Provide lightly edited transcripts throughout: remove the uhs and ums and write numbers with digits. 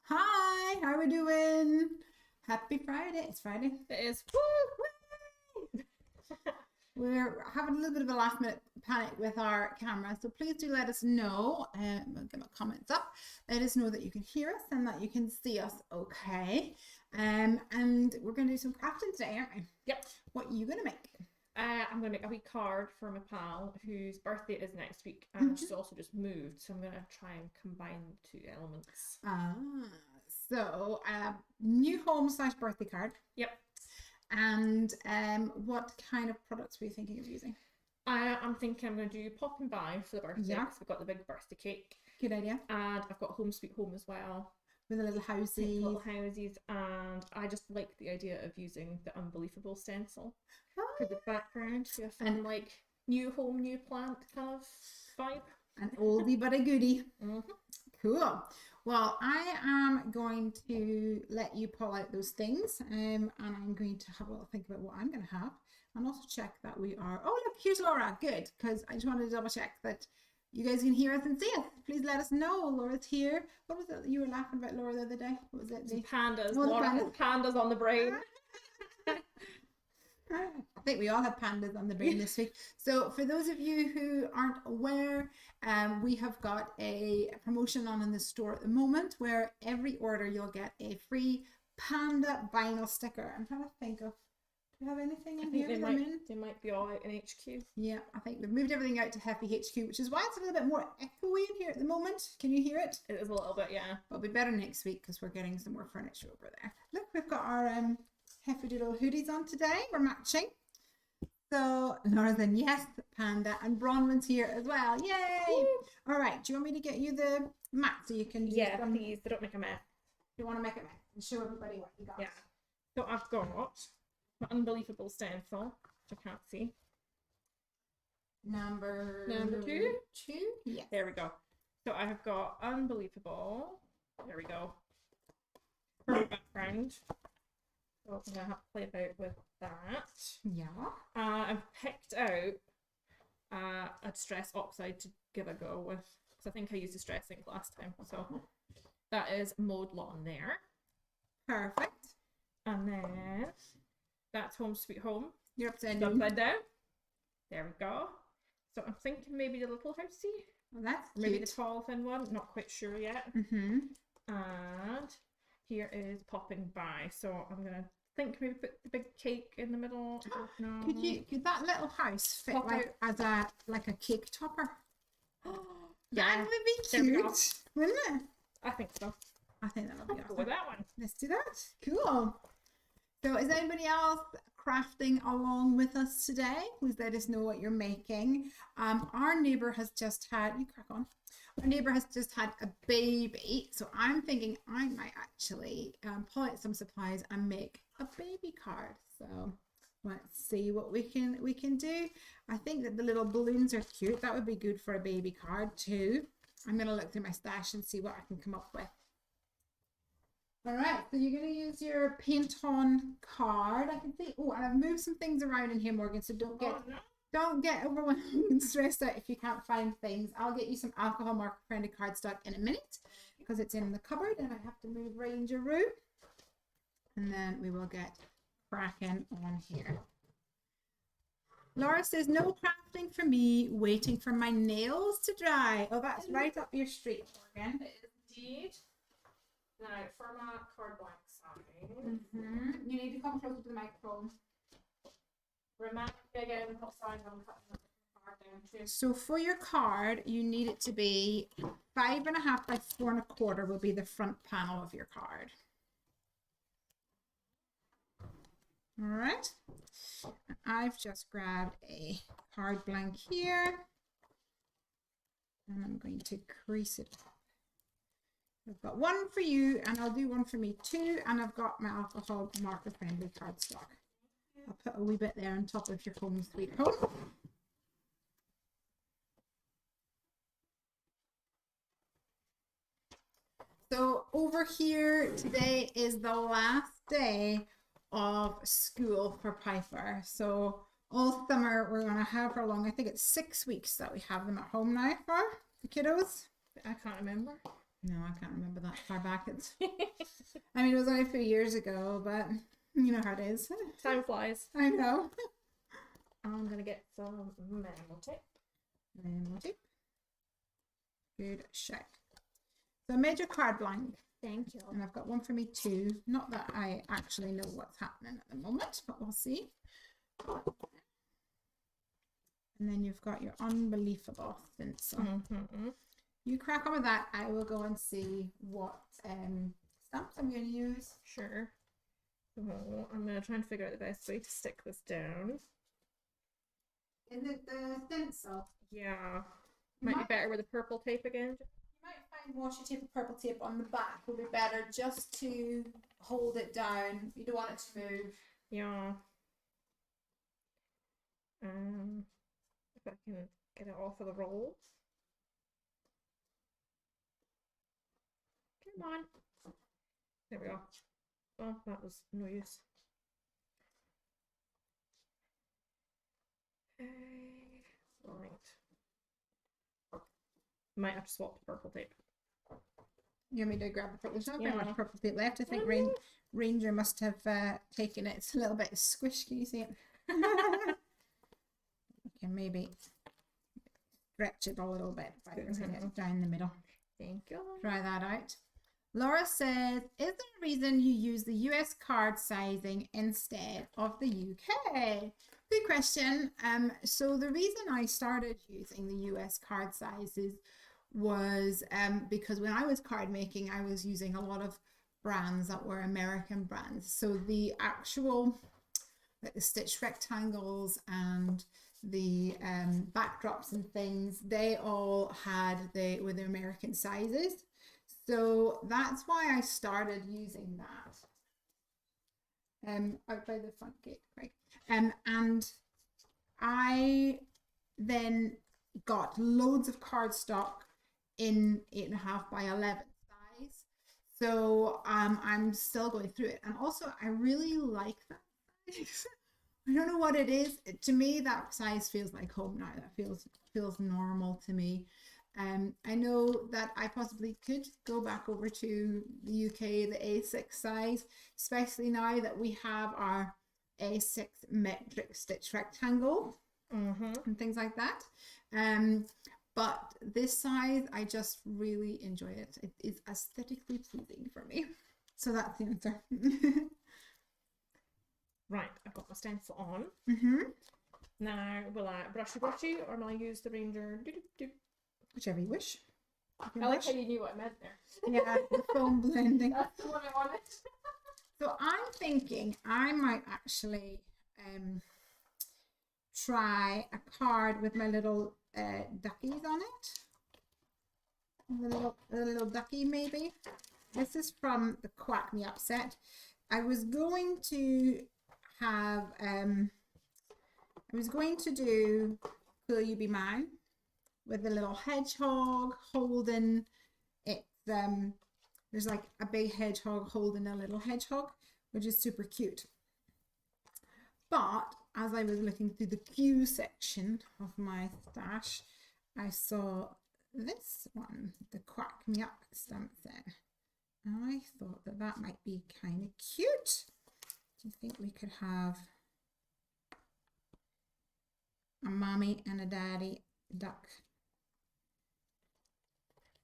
Hi, how are we doing? Happy Friday. It's Friday. It is. Woo! We're having a little bit of a last minute panic with our camera, so please do let us know. We'll get my comments up. Let us know that you can hear us and that you can see us okay. And we're going to do some crafting today, aren't we? Yep. What are you going to make? I'm going to make a wee card for my pal whose birthday is next week, and she's also just moved, so I'm going to try and combine the two elements. So new home / birthday card. Yep. And what kind of products were you thinking of using? I'm thinking I'm going to do popping by for the birthday, because we've got the big birthday cake. Good idea. And I've got Home Sweet Home as well. With a little housey. Little houses, and I just like the idea of using the UnbeLEAFable stencil for the background. So and like new home, new plant kind of vibe. An oldie but a goodie. Cool. Well, I am going to let you pull out those things, and I'm going to have a little think about what I'm going to have, and also check that we are. Oh, look, here's Laura. Good, because I just wanted to double check that you guys can hear us and see us. Please let us know. Laura's here. What was it you were laughing about, Laura, the other day? What was it? The pandas. Oh, Laura has pandas on the brain. I think we all have pandas on the brain this week. So for those of you who aren't aware, we have got a promotion on in the store at the moment where every order you'll get a free panda vinyl sticker. I'm trying to think of, do we have anything in here? They might be all out in HQ. Yeah, I think they've moved everything out to Heffy HQ, which is why it's a little bit more echoey in here at the moment. Can you hear it? It is a little bit, yeah. It'll be better next week because we're getting some more furniture over there. Look, we've got our Heffy Doodle hoodies on today. We're matching. So Laura's in, yes, panda, and Bronwyn's here as well. Yay! Woo! All right, do you want me to get you the mat so you can use them? Please, they don't make a mess. You want to make a mess and show everybody what you got. Yeah. So I've got my UnbeLEAFable stencil, which I can't see. Number two? Yes. There we go. So I have got UnbeLEAFable. There we go. For background. So I'm going to have to play about with that. Yeah. I've picked out a Distress Oxide to give a go with, because I think I used Distress ink last time. So that is Mowed Lawn there. Perfect. And then that's Home Sweet Home. You're upside down. There we go. So I'm thinking maybe the little housey. Well, that's maybe cute. the tall thin one. Not quite sure yet. And here is Popping By. So I'm gonna think maybe put the big cake in the middle. Could that little house fit as a cake topper? Yeah, that would be cute, wouldn't it? I think so. I think that would be awesome. Go with that one. Let's do that. Cool. So is anybody else crafting along with us today? Please let us know what you're making. Our neighbor has just had, you crack on. Our neighbor has just had a baby, so I'm thinking I might actually pull out some supplies and make a baby card. So let's see what we can do. I think that the little balloons are cute. That would be good for a baby card too. I'm gonna look through my stash and see what I can come up with. All right, so you're going to use your paint on card. I can see. Oh, and I've moved some things around in here, Morgan. So don't get overwhelmed and stressed out if you can't find things. I'll get you some alcohol marker friendly cardstock in a minute because it's in the cupboard, and I have to move Ranger Roo, and then we will get cracking on here. Laura says no crafting for me. Waiting for my nails to dry. Oh, that's right up your street, Morgan. It is indeed. Now, for my card blank sign, you need to come closer to the microphone. Remind me again what size I'm cutting the card down to. So for your card, you need it to be 5.5 by 4.25 will be the front panel of your card. All right. I've just grabbed a card blank here, and I'm going to crease it up. I've got one for you, and I'll do one for me too, and I've got my alcohol marker friendly cardstock. I'll put a wee bit there on top of your Home Sweet Home. So over here today is the last day of school for Piper. So all summer we're going to have her along. I think it's 6 weeks that we have them at home now for the kiddos. I can't remember. No, I can't remember that far back. It's, I mean, it was only a few years ago, but you know how it is. Time flies. I know. I'm gonna get some memo tape. Memo tape. Good shout. So I made your card blank. Thank you. And I've got one for me too. Not that I actually know what's happening at the moment, but we'll see. And then you've got your UnbeLEAFable Stencil. You crack on with that. I will go and see what stamps I'm going to use. Sure. Oh, I'm going to try and figure out the best way to stick this down. Is it the stencil? Yeah. Might be better with the purple tape again. You might find washi tape or purple tape on the back will be better just to hold it down. You don't want it to move. Yeah. If I can get it off of the roll. Come on. There we go. Oh, that was no use. Right. Might have to swap to purple tape. You want me to grab the purple? There's not very Yeah. much purple tape left. I think Ranger must have taken it. It's a little bit squish. Can you see it? You can maybe stretch it a little bit by putting it down the middle. Thank you. Try that out. Laura says, is there a reason you use the US card sizing instead of the UK? Good question. So the reason I started using the US card sizes was because when I was card making, I was using a lot of brands that were American brands. So the actual, like the stitch rectangles and the backdrops and things, they all were the American sizes. So that's why I started using that. Out by the front gate, right? And I then got loads of cardstock in 8.5 by 11 size. So I'm still going through it, and also I really like that size. I don't know what it is. To me, that size feels like home now. That feels normal to me. I know that I possibly could go back over to the UK, the A6 size, especially now that we have our A6 metric stitch rectangle and things like that. But this size, I just really enjoy it. It is aesthetically pleasing for me. So that's the answer. Right, I've got my stencil on. Mm-hmm. Now, will I brushy or will I use the Ranger? Whichever you wish. You I like how you knew what I meant there. Yeah, the foam blending. That's the one I wanted. So I'm thinking I might actually try a card with my little duckies on it. A little ducky maybe. This is from the Quack Me Up set. I was going to have do Will You Be Mine with a little hedgehog holding it. There's like a big hedgehog holding a little hedgehog, which is super cute. But as I was looking through the Q section of my stash, I saw this one, the Quack Me Up stamp set. I thought that that might be kind of cute. Do you think we could have a mommy and a daddy duck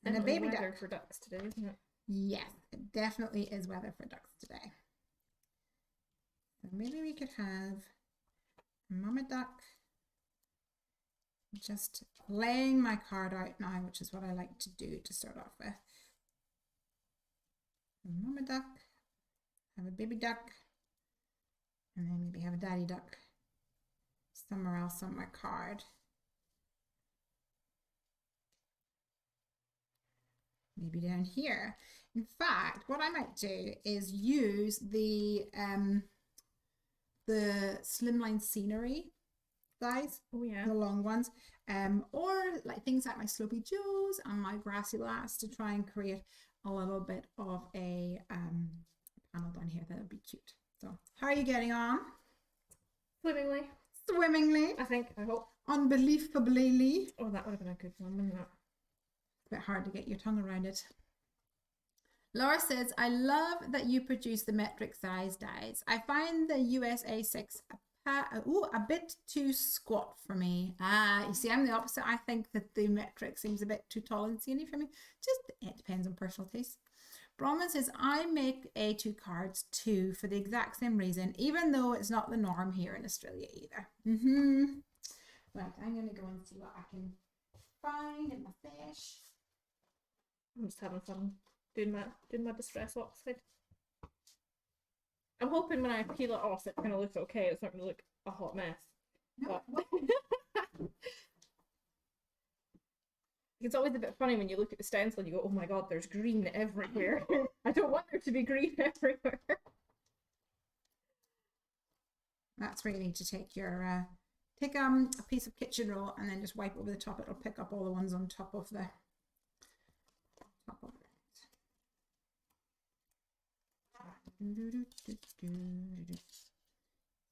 and a baby duck? For ducks today, isn't it? Yes, it definitely is weather for ducks today. So maybe we could have a mama duck. Just laying my card out now, which is what I like to do to start off with. A mama duck, have a baby duck, and then maybe have a daddy duck somewhere else on my card. Maybe down here. In fact, what I might do is use the Slimline scenery size, oh yeah, the long ones, or like things like my Slopey Joes and my Grassy Lass to try and create a little bit of a panel down here. That would be cute. So how are you getting on? Swimmingly. Swimmingly. I hope. UnbeLEAFably. Oh, that would have been a good one, wouldn't it? A bit hard to get your tongue around it. Laura says, I love that you produce the metric size dies. I find the USA 6 a bit too squat for me. You see, I'm the opposite. I think that the metric seems a bit too tall and skinny for me. Just, it depends on personal taste. Bronwyn says, I make A2 cards too for the exact same reason, even though it's not the norm here in Australia either. Right, I'm going to go and see what I can find in my fish. I'm just having fun doing my distress oxide. I'm hoping when I peel it off, it's going to look okay. It's not going to look a hot mess. No, But it's always a bit funny when you look at the stencil and you go, oh my god, there's green everywhere. I don't want there to be green everywhere. That's where you need to take your take a piece of kitchen roll and then just wipe over the top. It'll pick up all the ones on top of the top of it.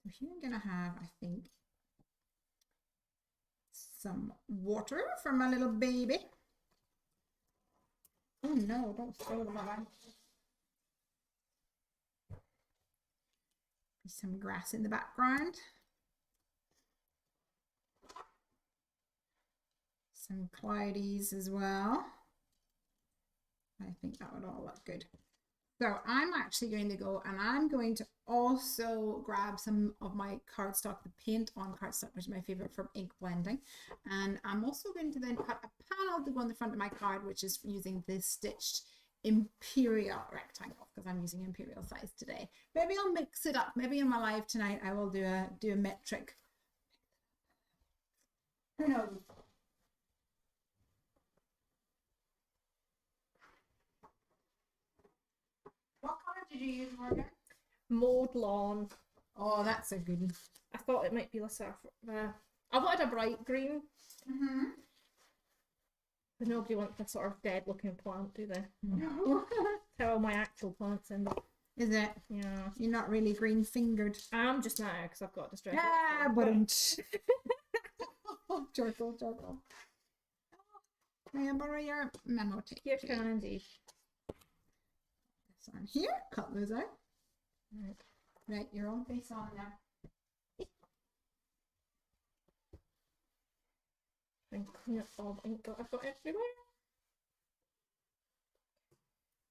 So here I'm gonna have, I think, some water for my little baby. Oh no, don't spill them around. Some grass in the background. Some cloudies as well. I think that would all look good. So I'm actually going to go and I'm going to also grab some of my cardstock, the paint on cardstock, which is my favorite for ink blending. And I'm also going to then cut a panel to go on the front of my card, which is using this stitched Imperial rectangle, because I'm using Imperial size today. Maybe I'll mix it up. Maybe in my live tonight I will do a metric. Who knows? What colour did you use, Morgan? Mowed lawn. Oh, that's a good one. I thought it might be less I wanted a bright green. But nobody wants a sort of dead looking plant, do they? No. How all my actual plants end up. Is it? Yeah. You're not really green fingered. I am just now because I've got distress. Yeah, but Charcoal. May I borrow your memo tape? Here's candy. This on here. Cut those out. Right. Right, you're all face on now. And clean up all the ink that I've got everywhere.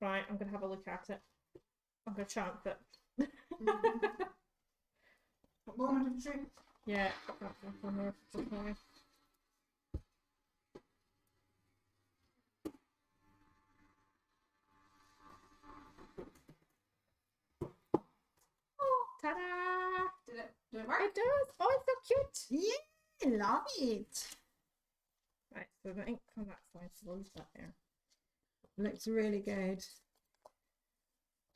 Right, I'm gonna have a look at it. I'm gonna chant it. Moment of truth. Yeah. Ta-da! Did it work? It does! Oh, it's so cute! Yeah, love it. Right, so the ink on that side, so we'll leave that there. Looks really good.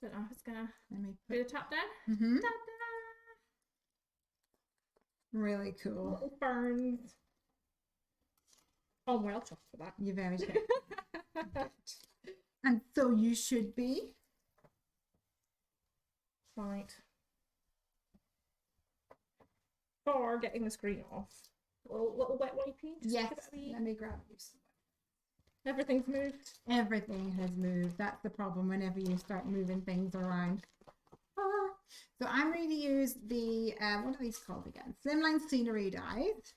Don't know if it's gonna Let me do put. the top down. Mhm. Ta-da! Really cool. Little ferns. Oh, I'm well chuffed for that. You're very good. And so you should be. Right. For getting the screen off. Little wet wipey. Just Yes. give it a wee- Let me grab you some. Everything's moved. Everything has moved. That's the problem whenever you start moving things around. So I'm going to use the, what are these called again? Slimline scenery dies.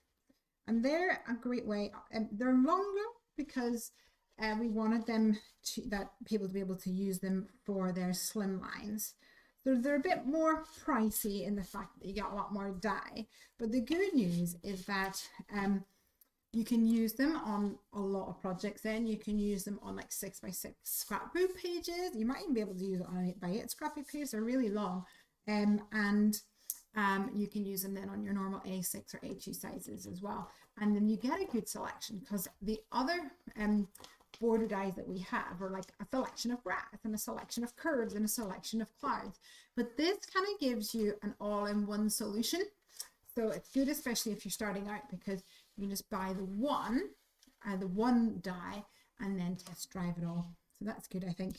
And they're a great way. They're longer because we wanted them people to be able to use them for their slim lines. So they're a bit more pricey in the fact that you get a lot more dye. But the good news is that you can use them on a lot of projects. Then you can use them on like 6x6 scrapbook pages. You might even be able to use it on an 8x8 scrapbook page. They're really long. And you can use them then on your normal A6 or A2 sizes as well. And then you get a good selection because the other border dies that we have are like a selection of grass and a selection of curves and a selection of clouds. But this kind of gives you an all-in-one solution. So it's good, especially if you're starting out, because you can just buy the one die and then test drive it all. So that's good, I think.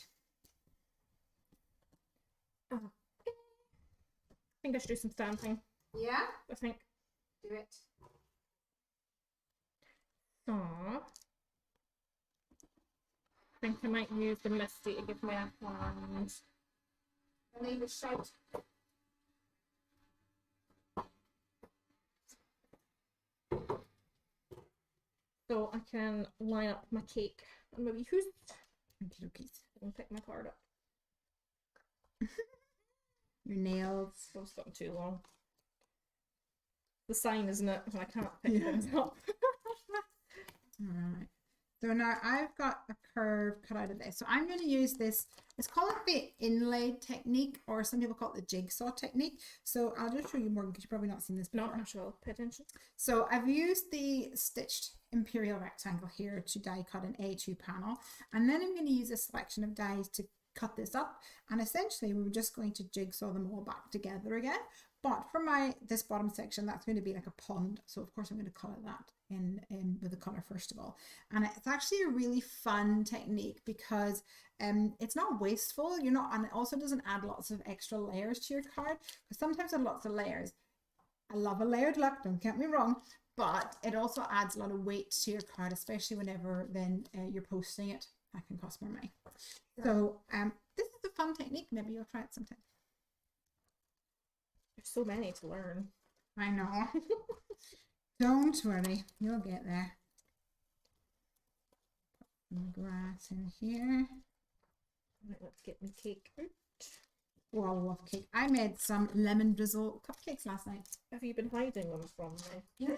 I think I should do some stamping. Yeah, I think. do it. So think I might use the Misty to give me a hand. And leave a shout. So I can line up my cake. And maybe who's... Okay, okay. I can pick my card up. Your nails. Those got too long. The sign, isn't it? When I can't pick things up. Alright. So now I've got a curve cut out of this. So I'm going to use this. It's called the inlaid technique, or some people call it the jigsaw technique. So I'll just show you more because you've probably not seen this before. No, I'm sure I'll pay attention. So I've used the stitched Imperial rectangle here to die cut an A2 panel. And then I'm going to use a selection of dies to cut this up. And essentially we're just going to jigsaw them all back together again. But for this bottom section, that's going to be like a pond. So of course I'm going to color that in with the color first of all. And it's actually a really fun technique because it's not wasteful. And it also doesn't add lots of extra layers to your card. Because sometimes with lots of layers, I love a layered look, don't get me wrong, but it also adds a lot of weight to your card, especially whenever then you're posting it. That can cost more money. So this is a fun technique. Maybe you'll try it sometime. There's so many to learn. I know. Don't worry, you'll get there. Put some grass in here. Right, let's get my cake out. Oh, I love cake. I made some lemon drizzle cupcakes last night. Have you been hiding them from me?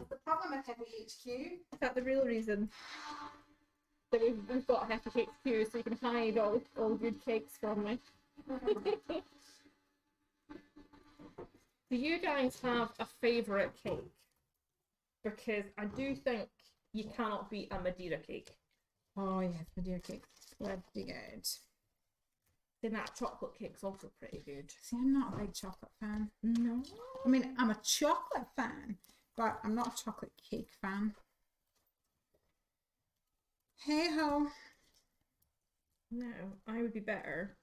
The problem with Heffy HQ. Is that the real reason that we've got Heffy HQ, so you can hide all good cakes from me? Do you guys have a favourite cake? Because I do think you cannot beat a Madeira cake. Oh yes, Madeira cake. Pretty good. Then that chocolate cake's also pretty good. See, I'm not a big chocolate fan. No. I mean, I'm a chocolate fan, but I'm not a chocolate cake fan. Hey ho. No, I would be better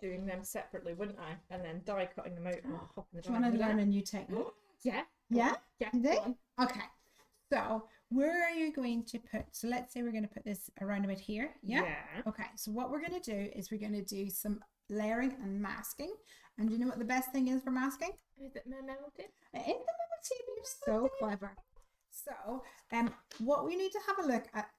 doing them separately, wouldn't I? And then die cutting them out and popping the Do you want to learn a new technique? Yeah. Yeah? Yeah. You do? Okay. So where are you going to put? So let's say we're going to put this around about here. Yeah? Yeah. Okay. So what we're going to do is we're going to do some layering and masking. And do you know what the best thing is for masking? Is it my melody? It is the metal tape. You're so clever. So what we need to have a look at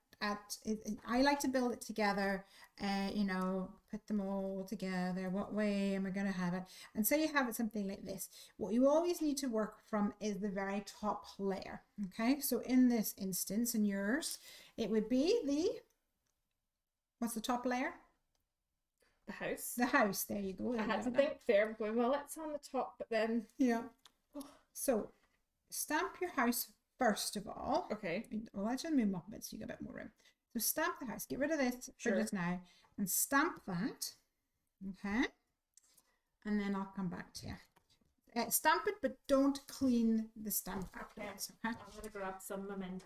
I like to build it together, put them all together. What way am I going to have it? And so you have it something like this. What you always need to work from is the very top layer. Okay, so in this instance, in yours, it would be what's the top layer? The house. The house. There you go. I had to think there. I'm going, well, it's on the top, but then... Yeah. So stamp your house first of all. Okay. Well, let's just move up a bit so you get a bit more room. So stamp the house. Get rid of this for just now. And stamp that. Okay. And then I'll come back to you. Stamp it, but don't clean the stamp afterwards. Okay. I'm going to grab some memento.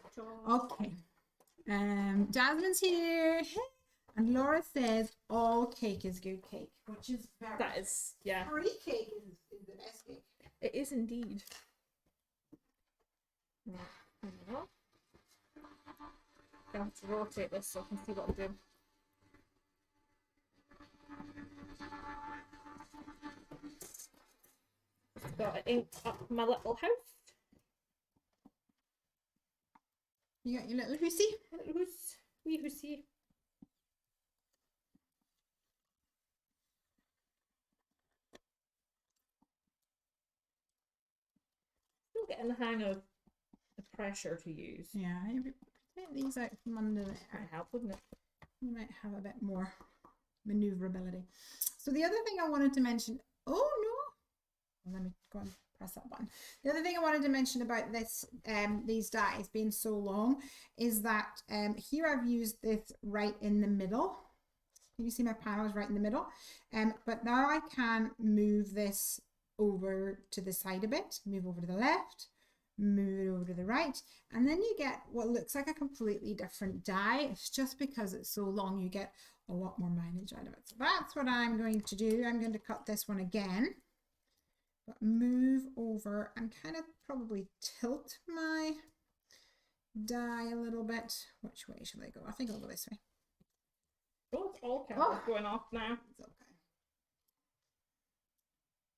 Okay. Jasmine's here. And Laura says all cake is good cake, which is very... That is, yeah. Free cake is the best cake. It is indeed. I have to rotate this so I can see what I'm doing. Just got to ink up my little house. You got your little hoosey? Wee hoosey. Still getting the hang of the pressure to use. Yeah, take these out from under there. Might help, wouldn't it? You might have a bit more maneuverability. So the other thing I wanted to mention, oh no, let me go and press that button. The other thing I wanted to mention about this, these dies being so long, is that here I've used this right in the middle. You see my panel is right in the middle, but now I can move this over to the side a bit, move over to the left, move it over to the right, and then you get what looks like a completely different die. It's just because it's so long, you get a lot more mileage out of it. So that's what I'm going to do. I'm going to cut this one again, but move over and kind of probably tilt my die a little bit. Which way should I go? I think I'll go this way. Oh, it's all candles going off now. It's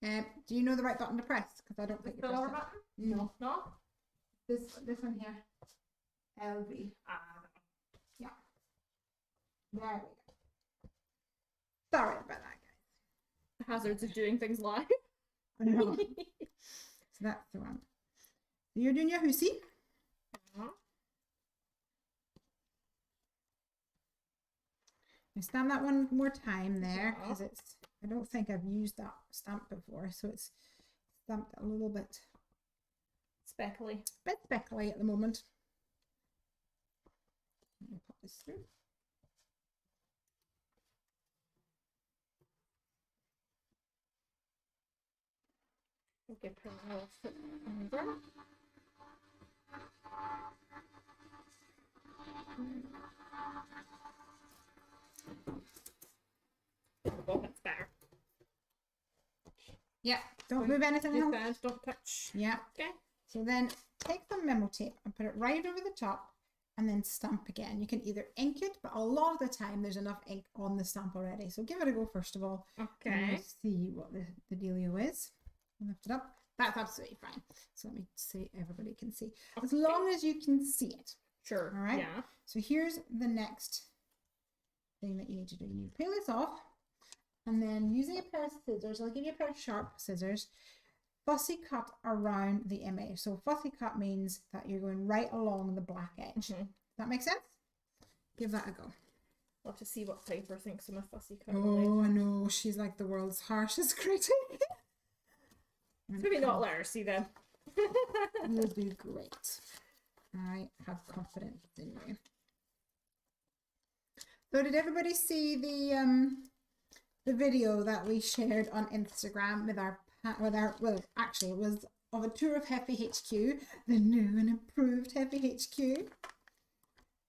okay. Do you know the right button to press? Because I don't think you The pressed lower it. button? No. No? This one here. LV. Yeah. There we go. Sorry about that, guys. The hazards of doing things live. I know. So that's the one. So you're doing your hoosey. I stamp that one more time there because it's, I don't think I've used that stamp before, so it's stamped a little bit Speckly. bit speckly at the moment. Let me pop this through. We'll give her a little foot over. Oh, that's better. Yeah, don't move anything else. Hands don't touch. Yeah. Okay. So then take some memo tape and put it right over the top and then stamp again. You can either ink it, but a lot of the time there's enough ink on the stamp already. So give it a go first of all. Okay. And we'll see what the dealio is. Lift it up. That's absolutely fine. So let me see, everybody can see. As long as you can see it. Sure. All right. Yeah. So here's the next thing that you need to do. You need to peel this off. And then using a pair of scissors, I'll give you a pair of sharp scissors, fussy cut around the image. So fussy cut means that you're going right along the black edge. Does that make sense? Give that a go. I'll have to see what Piper thinks of my fussy cut. Oh, I know. She's like the world's harshest critic. Maybe not let her see them. You'll do great. I have confidence in you. So did everybody see the video that we shared on Instagram with our well, actually it was of a tour of Heffy HQ, the new and improved Heffy HQ,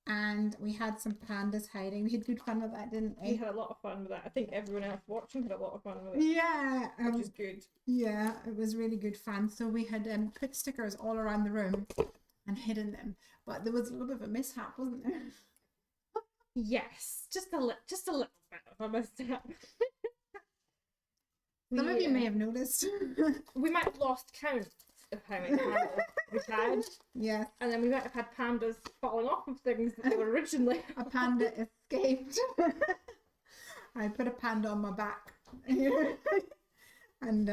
and we had some pandas hiding. We had good fun with that, didn't we? We had a lot of fun with that. I think everyone else watching had a lot of fun with it. Yeah, which is good. Yeah, it was really good fun. So we had put stickers all around the room and hidden them, but there was a little bit of a mishap, wasn't there? Yes, just a little bit of a mishap. Some of you may have noticed. We might have lost count of how many pandas we had. Yeah. And then we might have had pandas falling off of things that they were originally. A panda escaped. I put a panda on my back. And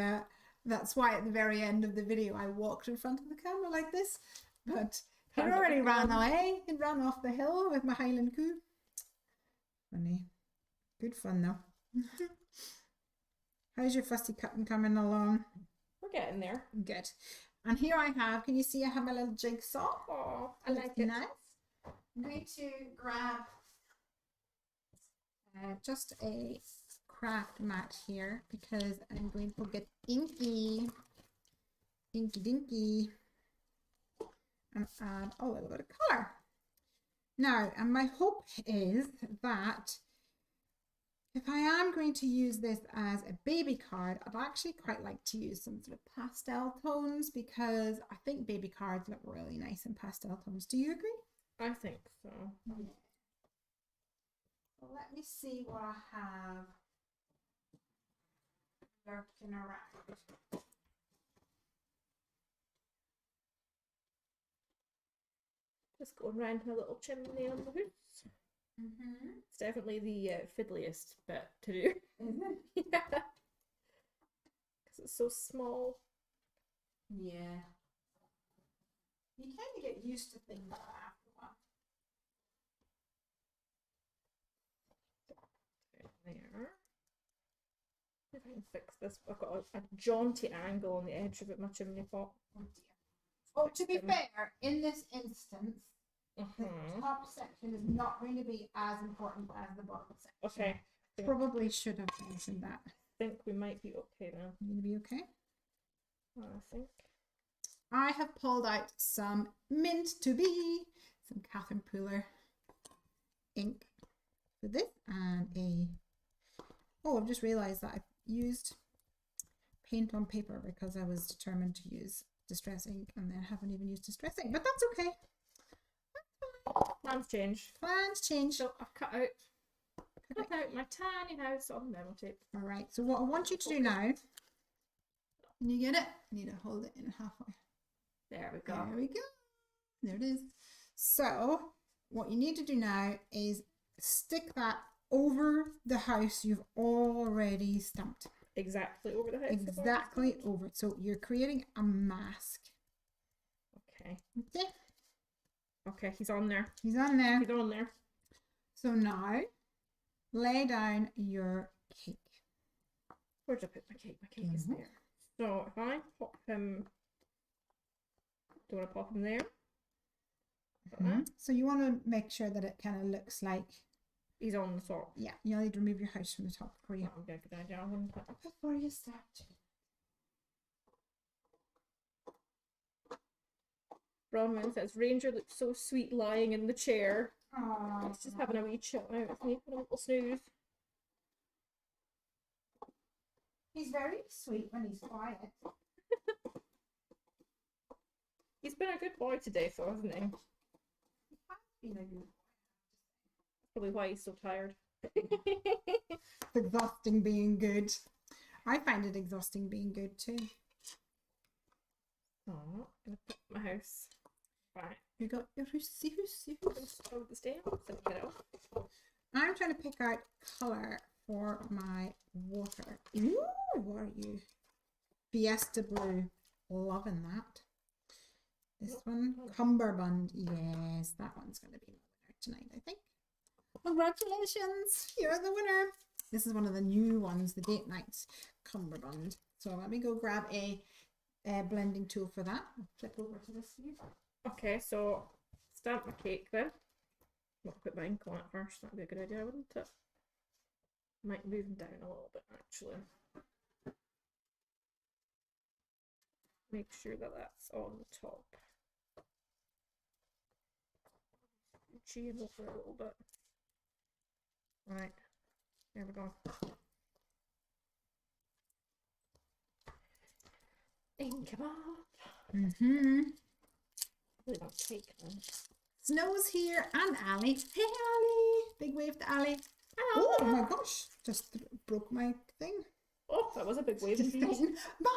that's why at the very end of the video I walked in front of the camera like this. But it already ran away. It ran off the hill with my Highland coo. Funny. Good fun though. How's your fussy cutting coming along? We're getting there. Good. And here I have, can you see I have my little jigsaw? Oh, I like it. Nice. I'm going to grab just a craft mat here because I'm going to get inky dinky and add a little bit of color. Now, and my hope is that if I am going to use this as a baby card, I'd actually quite like to use some sort of pastel tones because I think baby cards look really nice in pastel tones. Do you agree? I think so. Yeah. Well, let me see what I have lurking around. Just going around a little chimney on the hood. It's definitely the fiddliest bit to do. Yeah. Because it's so small. Yeah. You kind of get used to things like that after a while. There. See if I can fix this. I've got a jaunty angle on the edge of it, my chimney pot. Oh dear. Oh, to be fair, in this instance, the top section is not going to be as important as the bottom section. Okay. Probably should have mentioned that. I think we might be okay now. You gonna be okay? I think. I have pulled out some mint to be, some Catherine Pooler ink for this, and I've just realised that I've used paint on paper because I was determined to use distress ink and then haven't even used distress ink, but that's okay. Plans change. Plans change. So I've cut out my tiny house on memo tape. All right. So what I want you to do now, can you get it? I need to hold it in halfway. There we go. There we go. There it is. So what you need to do now is stick that over the house you've already stamped. Exactly over the house. Exactly over it. So you're creating a mask. Okay. Okay. Okay, he's on there. He's on there. He's on there. So now lay down your cake. Where'd I put my cake? My cake is there. So if I pop him, do you want to pop him there? So you want to make sure that it kind of looks like he's on the top. Yeah, you'll need to remove your house from the top before you Before you start. Bronwyn says Ranger looks so sweet lying in the chair. Aww. He's just having a wee chill out with me, a little snooze. He's very sweet when he's quiet. He's been a good boy today, so hasn't he? He has been a good boy. Probably why he's so tired. It's exhausting being good. I find it exhausting being good too. Oh, I'm gonna put my house. Right. You got your house. Over the stairs. Get it off. I'm trying to pick out colour for my water. Ooh, what are you? Fiesta blue. Loving that. This one, cummerbund. Yes, that one's going to be my winner tonight, I think. Congratulations, you're the winner. This is one of the new ones, the date nights cummerbund. So let me go grab a blending tool for that. I'll flip over to this view. Okay, so stamp my cake then. I'll put my ink on it first. That'd be a good idea, wouldn't it? Might move them down a little bit actually. Make sure that that's on the top. G and over a little bit. Right, there we go. Ink them up. Really don't take them. Snow's here and Ali. Hey Ali! Big wave to Ali. Hello. Oh my gosh! Just broke my thing. Oh, that was a big wave indeed. Bye!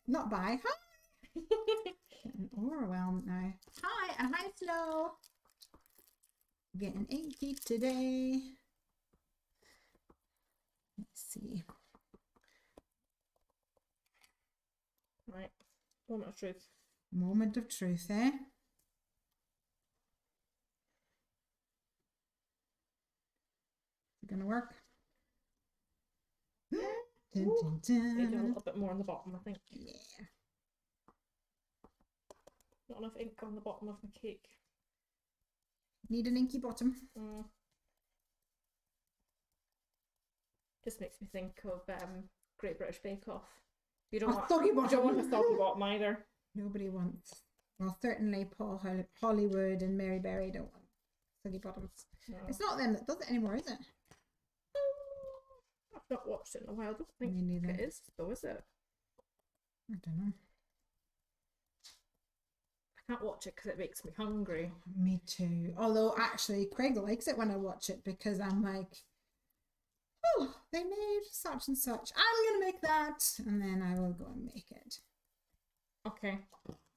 Not bye. Hi! Getting overwhelmed now. Hi and hi Snow. Getting inky today. Let's see. Right. Moment of truth. Moment of truth, eh? Is it gonna work? Dun, dun, dun. Need a little bit more on the bottom, I think. Yeah. Not enough ink on the bottom of my cake. Need an inky bottom. Just makes me think of Great British Bake Off. You don't want soggy bottom. You don't want a soggy bottom either. Nobody wants. Well, certainly Paul Hollywood and Mary Berry don't want soggy bottoms. No. It's not them that does it anymore, is it? I've not watched it in a while. I don't think Me neither. it is, though, is it? I don't know. I can't watch it because it makes me hungry. Me too. Although actually Craig likes it when I watch it because I'm like, oh, they made such and such. I'm gonna make that, and then I will go and make it. Okay.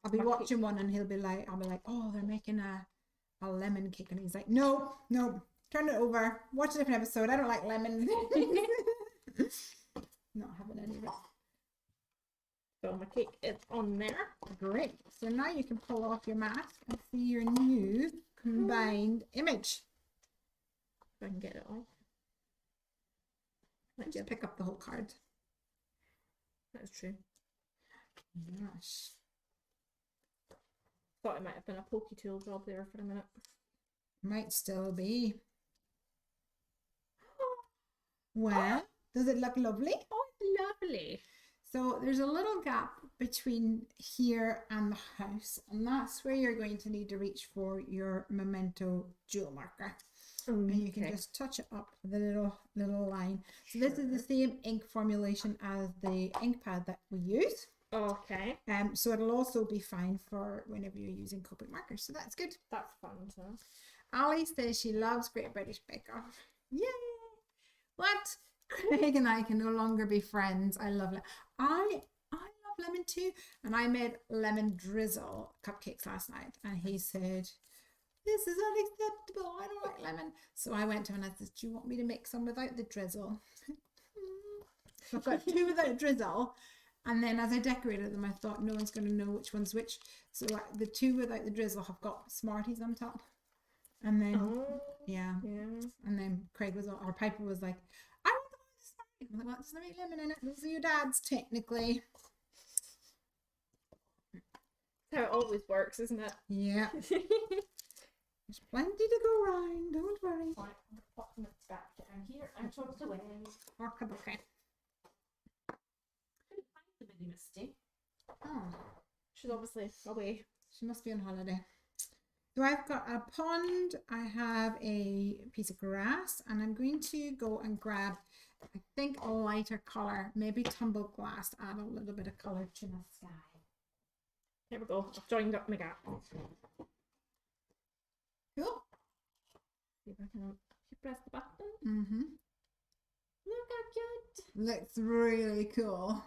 I'll be watching one, and I'll be like, oh, they're making a lemon cake, and he's like, no, turn it over. Watch a different episode. I don't like lemon. Not having any of it. So my cake is on there. Great. So now you can pull off your mask and see your new combined image. If I can get it off. Let's just pick up the whole card. That's true. Gosh. Thought it might have been a pokey tool job there for a minute. Might still be. Well, does it look lovely? Oh, it's lovely. So there's a little gap between here and the house, and that's where you're going to need to reach for your Memento jewel marker. And you can just touch it up with a little line. So this is the same ink formulation as the ink pad that we use. Okay. So it'll also be fine for whenever you're using Copic markers. So that's good. That's fun, so. Ali says she loves Great British Bake Off. Yay! What? Craig and I can no longer be friends. I love lemon. I love lemon too. And I made lemon drizzle cupcakes last night. And he said, this is unacceptable. I don't like lemon. So I went to him and I said, do you want me to make some without the drizzle? So I've got two without drizzle. And then as I decorated them, I thought no one's going to know which one's which. So the two without the drizzle have got Smarties on top. And then, yeah. And then Craig was, or Piper was like, I want the one with the Smarties. I'm like, well, it doesn't have any lemon in it. Those are your dad's, technically. That's how it always works, isn't it? Yeah. There's plenty to go round. Don't worry. Right, I'm pop them back down here and out of the way. Okay. Couldn't find the mini Misty. Oh. She's obviously away. She must be on holiday. So I've got a pond, I have a piece of grass, and I'm going to go and grab, I think, a lighter colour, maybe tumbled glass to add a little bit of colour to my sky. There we go. I've joined up my gap. Cool. See if I can press the button. Mm-hmm. Look how cute. Looks really cool.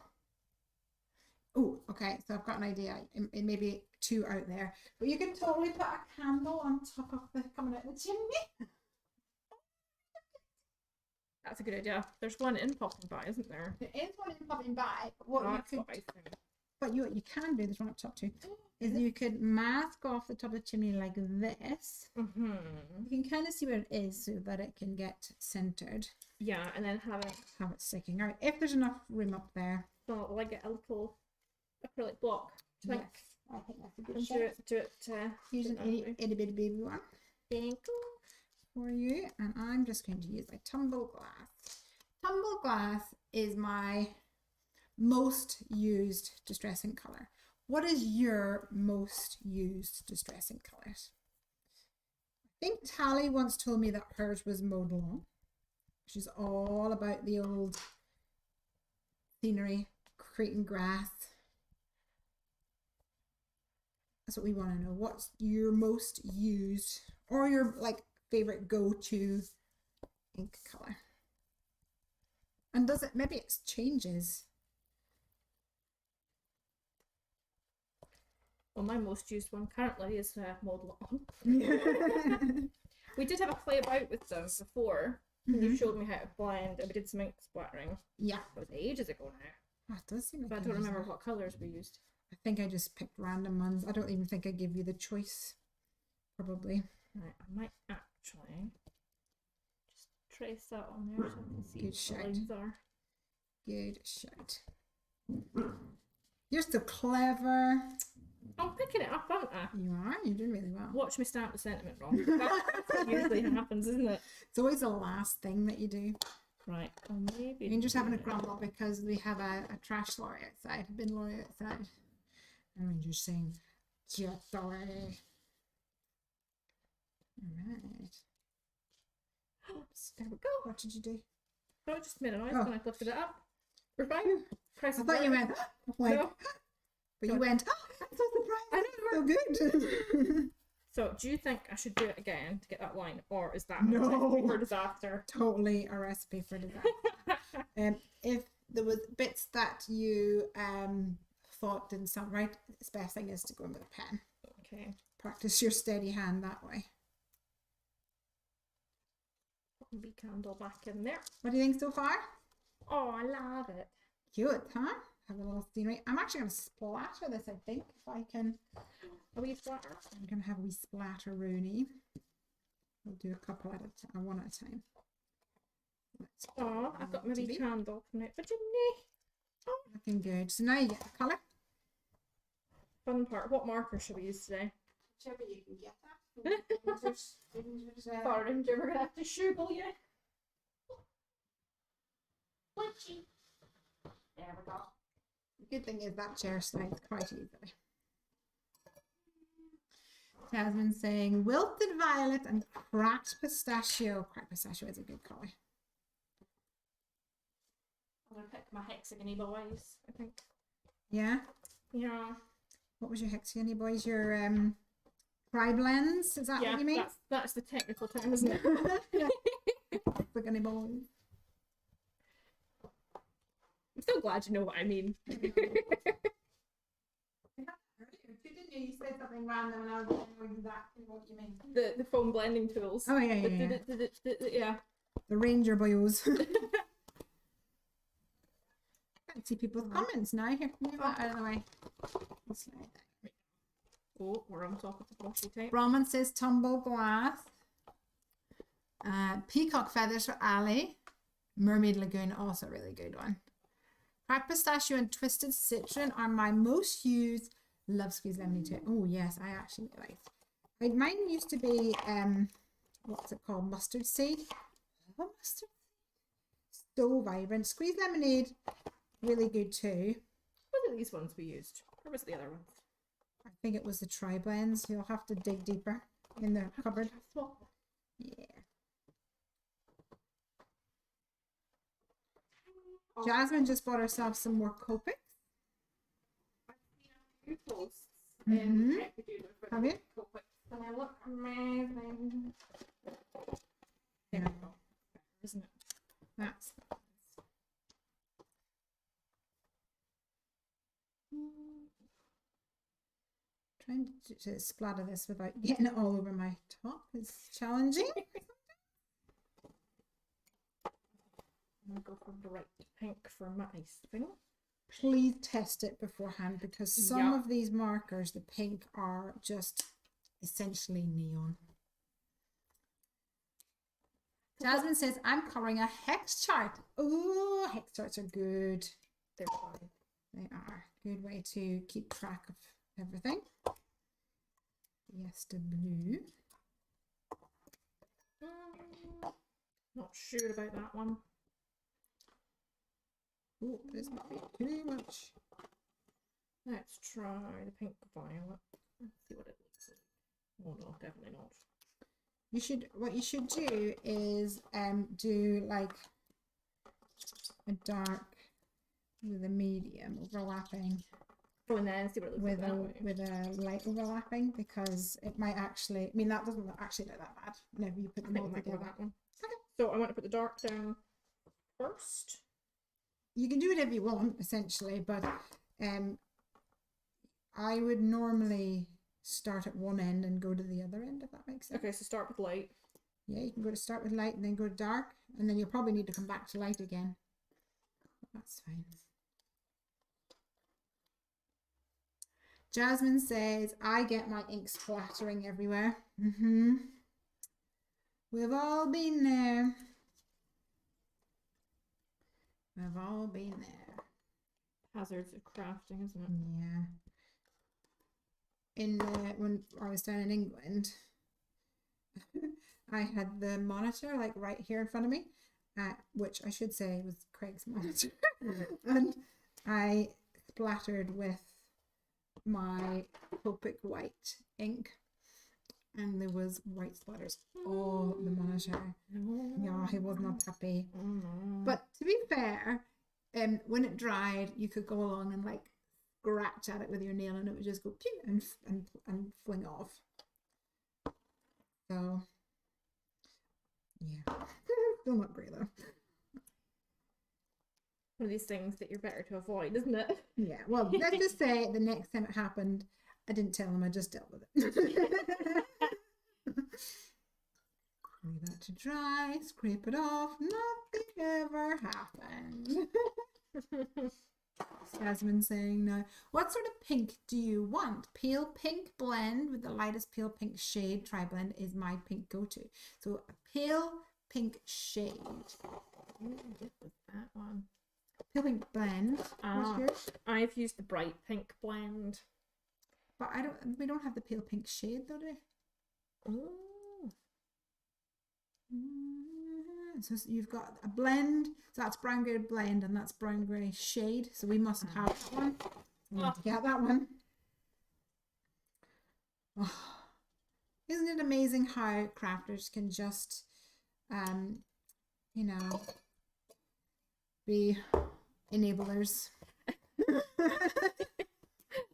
Oh, okay, so I've got an idea. It may be two out there, but you can totally put a candle on top of the coming out the chimney. That's a good idea. There's one in popping by, isn't there? There is one in popping by, but what That's you what could, I think. but you can do, there's one up top too, is you could mask off the top of the chimney like this. Mm-hmm. You can kind of see where it is so that it can get centered. Yeah, and then have it sticking out if there's enough room up there. so like a little acrylic block. Yes, I think that's a good And shout. do it. Here's an itty bitty baby one Thank you. for you, and I'm just going to use my tumble glass. Tumble glass is my most used distressing color. What is your most used distressing colors? I think Tally once told me that hers was Modelon, which is all about the old scenery, creating grass. That's what we want to know. What's your most used or your like favorite go-to ink color? And does it, maybe it changes. Well, my most used one currently is Modelon. We did have a play about with them before. You showed me how to blend, and we did some ink splattering. Yeah. It was ages ago now. Oh, it does seem like But I don't remember what colours we used. I think I just picked random ones. I don't even think I gave you the choice. Probably. Right, I might actually just trace that on there so I can see Good what the shout. lines are. Good shout. You're so clever. I'm picking it up, aren't I? You are. You're doing really well. Watch me stamp the sentiment wrong. That usually happens, isn't it? It's always the last thing that you do. Right. Well, maybe. You're just having a grumble because we have a trash lorry outside, a bin lorry outside. And we're just saying, get away. Alright. Oops, there we go. What did you do? Oh, it just made a noise Oh. when I lifted it up. We're fine. Press I thought you went, like, No. but you went, I'm so surprised. So good. So, do you think I should do it again to get that line, or is that No. a recipe for disaster? Totally a recipe for disaster. If there was bits that you thought didn't sound right, the best thing is to go in with a pen. Okay. Practice your steady hand that way. Put the bee candle back in there. What do you think so far? Oh, I love it. Cute, huh? Have a little scenery. I'm actually going to splatter this, I think, if I can. A wee splatter. I'm going to have a wee splatter Rooney. We'll do a couple at a time, one at a time. Let's Oh, I've got my wee TV. candle coming out the chimney. Oh, Looking good. So now you get the colour. fun part. What marker should we use today? Whichever you can get that. Sorry, we're going to have to shugle you. There we go. The good thing is that chair slides quite easily. Jasmine saying wilted violet and cracked pistachio. Cracked pistachio is a good colour. I'm going to pick my hexagony boys, I think. Yeah. Yeah. What was your hexagony boys? Your Tri-blends, is that Yeah, what you mean? that's the technical term, isn't it? Yeah. Look at boys. I'm so glad you know what I mean. Didn't you? You said something random and I was knowing exactly what you mean. The foam blending tools. Oh yeah. Yeah. The Ranger boys. Can't see people's comments now. Here, move that out of the way. Oh, we're on top of the washi tape. Brahman says tumble glass. Peacock feathers for Ali. Mermaid Lagoon, also a really good one. Cracked pistachio and twisted citron are my most used. Love squeeze lemony too. Oh yes, I actually like. Mine used to be what's it called? Mustard seed. Oh, mustard. So vibrant. Squeeze lemonade, really good too. What are these ones we used? Or was it the other ones? I think it was the tri-blends. You'll have to dig deeper in the cupboard. Yeah. Jasmine just bought herself some more Copics. Mm-hmm. Have you? They look amazing. Yeah. Isn't it? That's trying to splatter this without getting it all over my top is challenging. I'm gonna go for bright pink for my thing. Please test it beforehand because some of these markers, the pink, are just essentially neon. Jasmine says, I'm coloring a hex chart. Oh, hex charts are good. They're fine. They are. Good way to keep track of everything. Yes, the blue. Not sure about that one. Oh, this might be too much. Let's try the pink violet. Let's see what it looks like. Oh no, definitely not. You should, what you should do is do like a dark with a medium overlapping. Oh, and then see what it looks like with a light overlapping, because it might actually, I mean, that doesn't actually look that bad whenever you put them all together. That one. Okay. So I want to put the dark down first. You can do whatever you want essentially, but I would normally start at one end and go to the other end, if that makes sense. Okay, so start with light. Yeah, you can go to start with light and then go to dark, and then you'll probably need to come back to light again. That's fine. Jasmine says, I get my ink splattering everywhere. We've all been there. We've all been there. Hazards of crafting, isn't it? Yeah. When I was down in England, I had the monitor like right here in front of me, which I should say was Craig's monitor, and I splattered with my Copic white ink, and there was white splatters all the monitor. Yeah, he was not happy. But to be fair, when it dried, you could go along and like scratch at it with your nail, and it would just go pew and fling off. So yeah, still not great though. One of these things that you're better to avoid, isn't it? Yeah, well, let's just say the next time it happened, I didn't tell him, I just dealt with it. Leave that to dry, scrape it off, nothing ever happened. Jasmine saying now, what sort of pink do you want? Pale pink blend with the lightest pale pink shade. Tri-blend is my pink go-to. So a pale pink shade. That one. Pale pink blend. What's yours? I've used the bright pink blend. But we don't have the pale pink shade though, do we? Oh. So you've got a blend, so that's brown grey blend, and that's brown grey shade, so we mustn't have that one. We need to get that one. Oh, isn't it amazing how crafters can just you know, be enablers?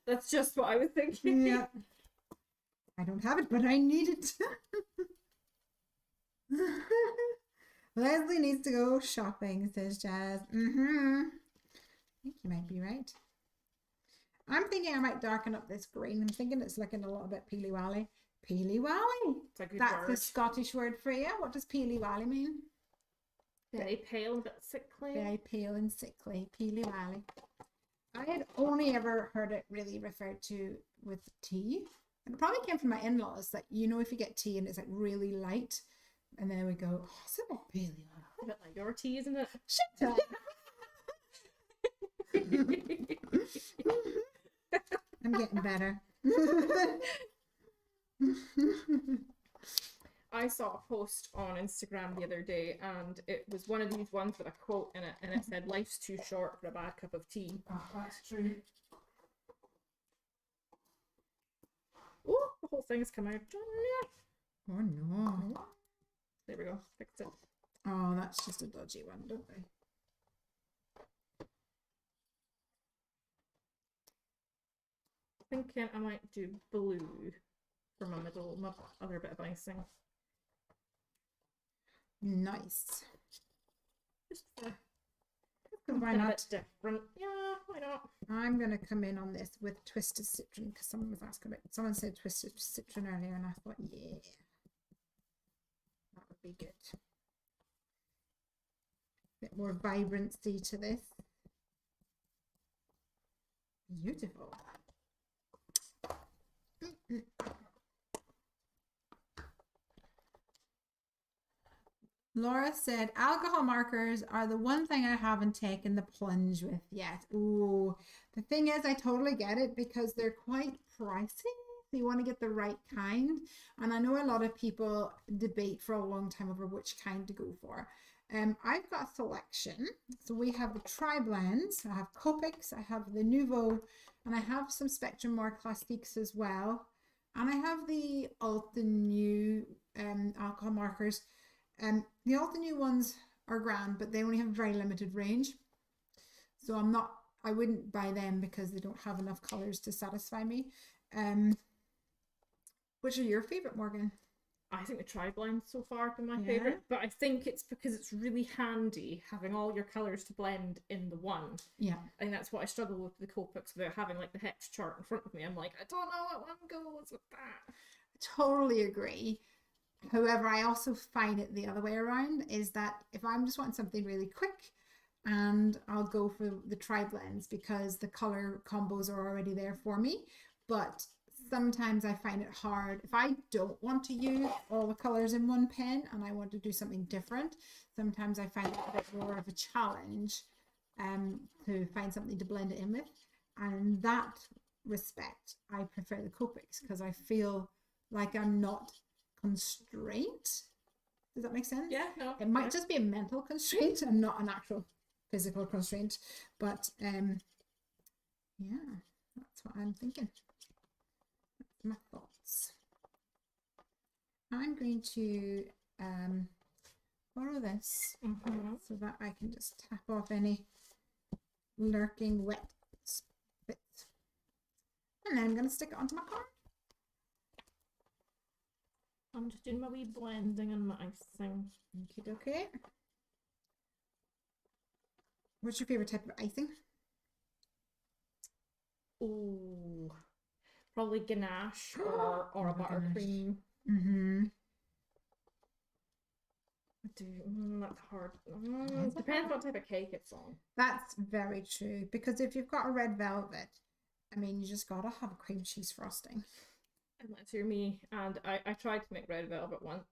That's just what I was thinking. Yeah. I don't have it, but I need it. Lesley needs to go shopping, says Jazz. I think you might be right. I'm thinking I might darken up this green. I'm thinking it's looking a little bit peely-wally. Peely-wally? That's the Scottish word for you. What does peely-wally mean? Very pale and a bit sickly. Very pale and sickly. Peely-wally. I had only ever heard it really referred to with tea. And it probably came from my in-laws that, you know, if you get tea and it's like really light, and then we go, oh, is it not peely-wally? A bit like your tea, isn't it? Shut up. I'm getting better. I saw a post on Instagram the other day, and it was one of these ones with a quote in it, and it said, "Life's too short for a bad cup of tea." Oh, that's true. Oh, the whole thing's come out. Oh no. There we go. Fixed it. Oh, that's just a dodgy one, don't they? Thinking I might do blue for my other bit of icing. Nice. Just for why a not? bit different. Yeah, why not? I'm gonna come in on this with twisted citron because someone was asking about. Someone said twisted citron earlier, and I thought, yeah, that would be good. Bit more vibrancy to this. Beautiful. Laura said, alcohol markers are the one thing I haven't taken the plunge with yet. Ooh, the thing is, I totally get it because they're quite pricey. You want to get the right kind. And I know a lot of people debate for a long time over which kind to go for. I've got a selection. So we have the tri-blends. I have Copics, I have the Nouveau, and I have some Spectrum More Classiques as well. And I have the Ultra New alcohol markers. The Ultra New ones are grand, but they only have very limited range. So I wouldn't buy them because they don't have enough colors to satisfy me. Which are your favorite, Morgan? I think the tri-blend so far have been my favorite, but I think it's because it's really handy having all your colors to blend in the one. Yeah. I think that's what I struggle with the Copics without having like the hex chart in front of me. I'm like, I don't know what one goes with that. I totally agree. However, I also find it the other way around, is that if I'm just wanting something really quick, and I'll go for the tri-blends because the color combos are already there for me. But sometimes I find it hard if I don't want to use all the colors in one pen and I want to do something different. Sometimes I find it a bit more of a challenge to find something to blend it in with. And in that respect, I prefer the Copics because I feel like I'm not constrained. Does that make sense? Yeah, no. It might just be a mental constraint and not an actual physical constraint. But yeah, that's what I'm thinking. That's my thoughts. I'm going to borrow this so that I can just tap off any lurking wet bits. And then I'm going to stick it onto my card. I'm just doing my wee blending and my icing. Okay. What's your favorite type of icing? Oh, probably ganache or a buttercream. That's hard. Depends what type of cake it's on. That's very true, because if you've got a red velvet, I mean, you just gotta have a cream cheese frosting. And that's for me. And I tried to make red velvet once,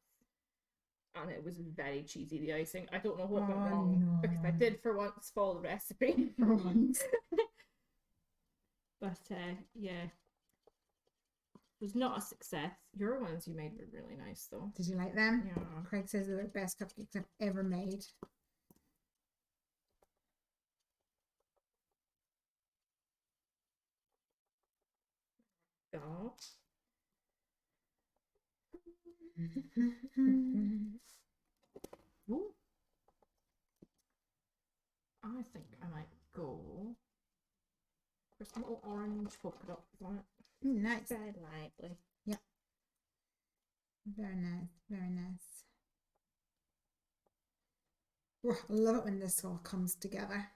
and it was very cheesy, the icing. I don't know what went wrong, because I did for once follow the recipe. For once. But yeah, it was not a success. Your ones you made were really nice though. Did you like them? Yeah. Craig says they're the best cupcakes I've ever made. Oh. Ooh. I think I might go for some little orange polka dots on it. Nice. Very lightly. Yeah. Very nice, very nice. Oh, I love it when this all comes together.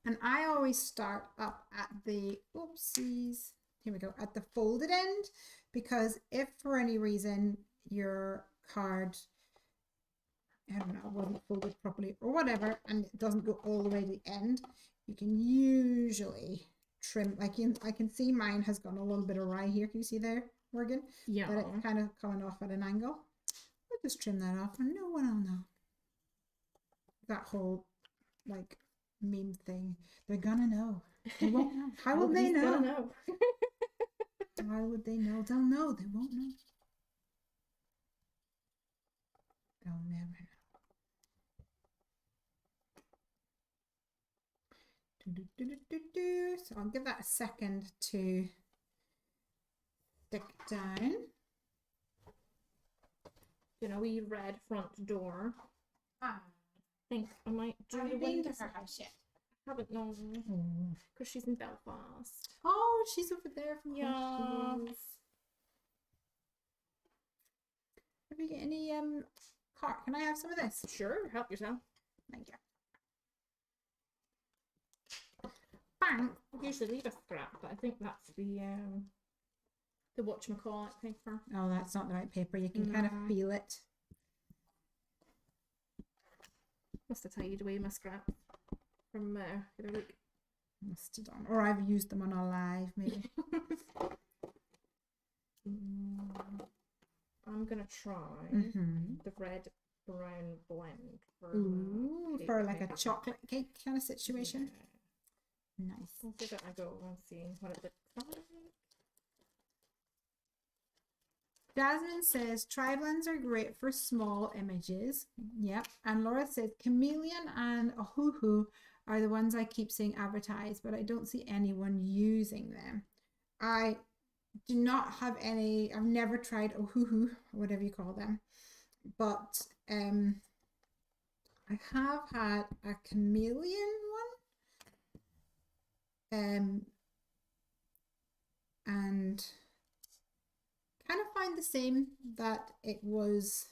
And I always start up at the, oopsies, here we go, at the folded end, because if for any reason your card, I don't know, wasn't folded properly or whatever, and it doesn't go all the way to the end, you can usually trim, like I can see mine has gotten a little bit awry here. Can you see there, Morgan? Yeah. That it's kind of coming off at an angle. I'll just trim that off and no one will know. That whole, like, meme thing. They're gonna know. They won't know. How will they know? Know. How would they know? They'll know. They won't know. They'll never know. So I'll give that a second to stick down. You know, we red front door. Ah. I think I might do Have the you been to windows. her house yet? I haven't known because she's in Belfast. Oh, she's over there. From Yeah. Have you got any cart? Can I have some of this? Sure, help yourself. Thank you. Bang. I usually leave a scrap, but I think that's the whatchamacallit paper. Oh, that's not the right paper. You can kind of No. feel it. Must have tied away my scrap from the other week. Must have done. Or I've used them on a live, maybe. I'm gonna try the red brown blend for Ooh, cake for like a paper. chocolate cake kind of situation. Yeah. Nice. I'll give it a go and see what it looks like. Jasmine says tri-blends are great for small images. Yep. And Laura says chameleon and ohuhu are the ones I keep seeing advertised, but I don't see anyone using them. I do not have any. I've never tried ohuhu, or whatever you call them, but I have had a chameleon one, and kind of find the same, that it was,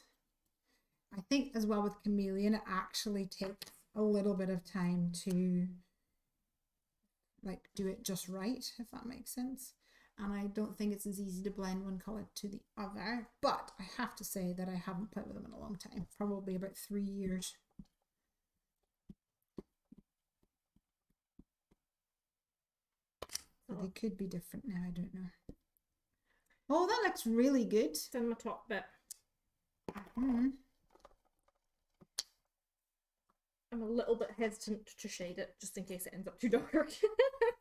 I think as well with chameleon, it actually takes a little bit of time to like do it just right, if that makes sense. And I don't think it's as easy to blend one color to the other, but I have to say that I haven't played with them in a long time, probably about 3 years. So they could be different now, I don't know. Oh, that looks really good. It's in my top bit. Mm. I'm a little bit hesitant to shade it just in case it ends up too dark.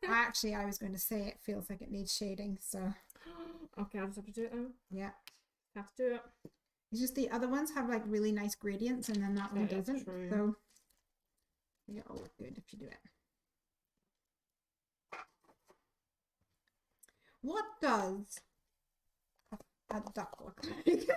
Actually, I was going to say it feels like it needs shading, so Okay, I'll just have to do it now. yeah. Have to do it. It's just the other ones have like really nice gradients and then that one That is doesn't. true. So it'll look good if you do it. What does a duck look like?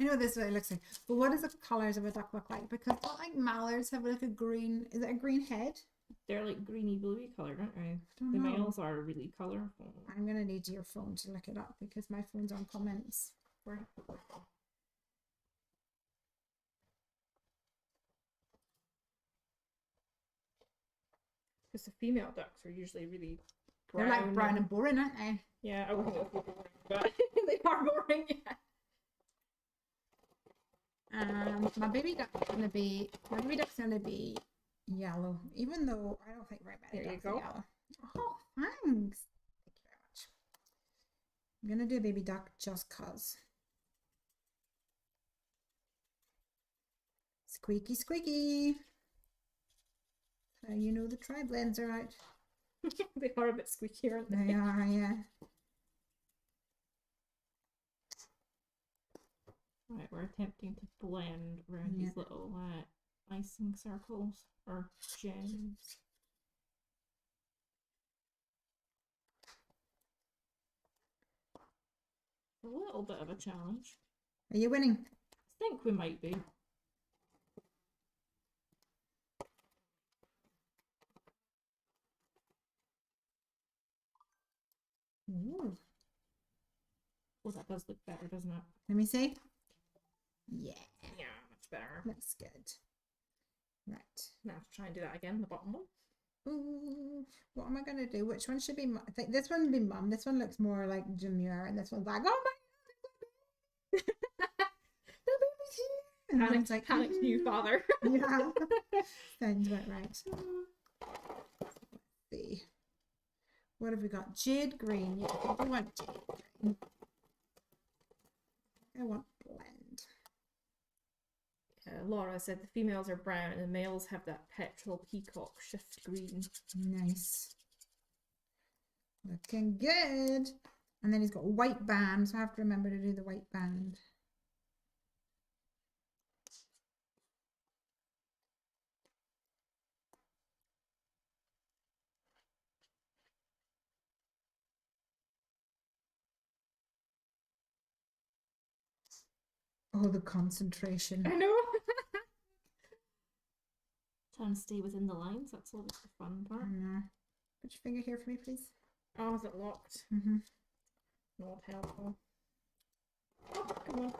I know this is what it looks like, but what does the colors of a duck look like? Because don't like mallards have like a green, is it a green head? They're like greeny bluey coloured, aren't they? Don't The know. males are really colourful. I'm gonna need your phone to look it up because my phone's on comments. Because the female ducks are usually really brown. They're like brown and boring, aren't they? Yeah, I wouldn't know if they're boring, but they are boring, yeah. My baby duck's gonna be yellow, even though I don't think very many There you ducks are go. yellow. Oh, thanks. Thank you very much. I'm gonna do a baby duck just cause. Squeaky, squeaky. So you know the tri-blends are out. They are a bit squeaky, aren't they? They are, yeah. Right, we're attempting to blend around Yeah. these little icing circles or gems. A little bit of a challenge. Are you winning? I think we might be. Ooh. Oh, that does look better, doesn't it? Let me see. Yeah. Yeah, much better. Looks good. Right. Now to try and do that again, the bottom one. Ooh, what am I gonna do? Which one should be? I think this one would be Mum. This one looks more like Demure, and this one's like, oh my God, the baby's here. And Panic, it's like, panic new father. Yeah, sounds about right. Let's see, what have we got? Jade green. Yeah, I want jade green. I want blend. Laura said the females are brown and the males have that petrol peacock shift green. Nice. Looking good. And then he's got a white band, so I have to remember to do the white band. Oh, the concentration. I know. Trying to stay within the lines, that's always the fun part. I know. Put your finger here for me, please. Oh, is it locked? Mm-hmm. Not helpful. Oh, come on.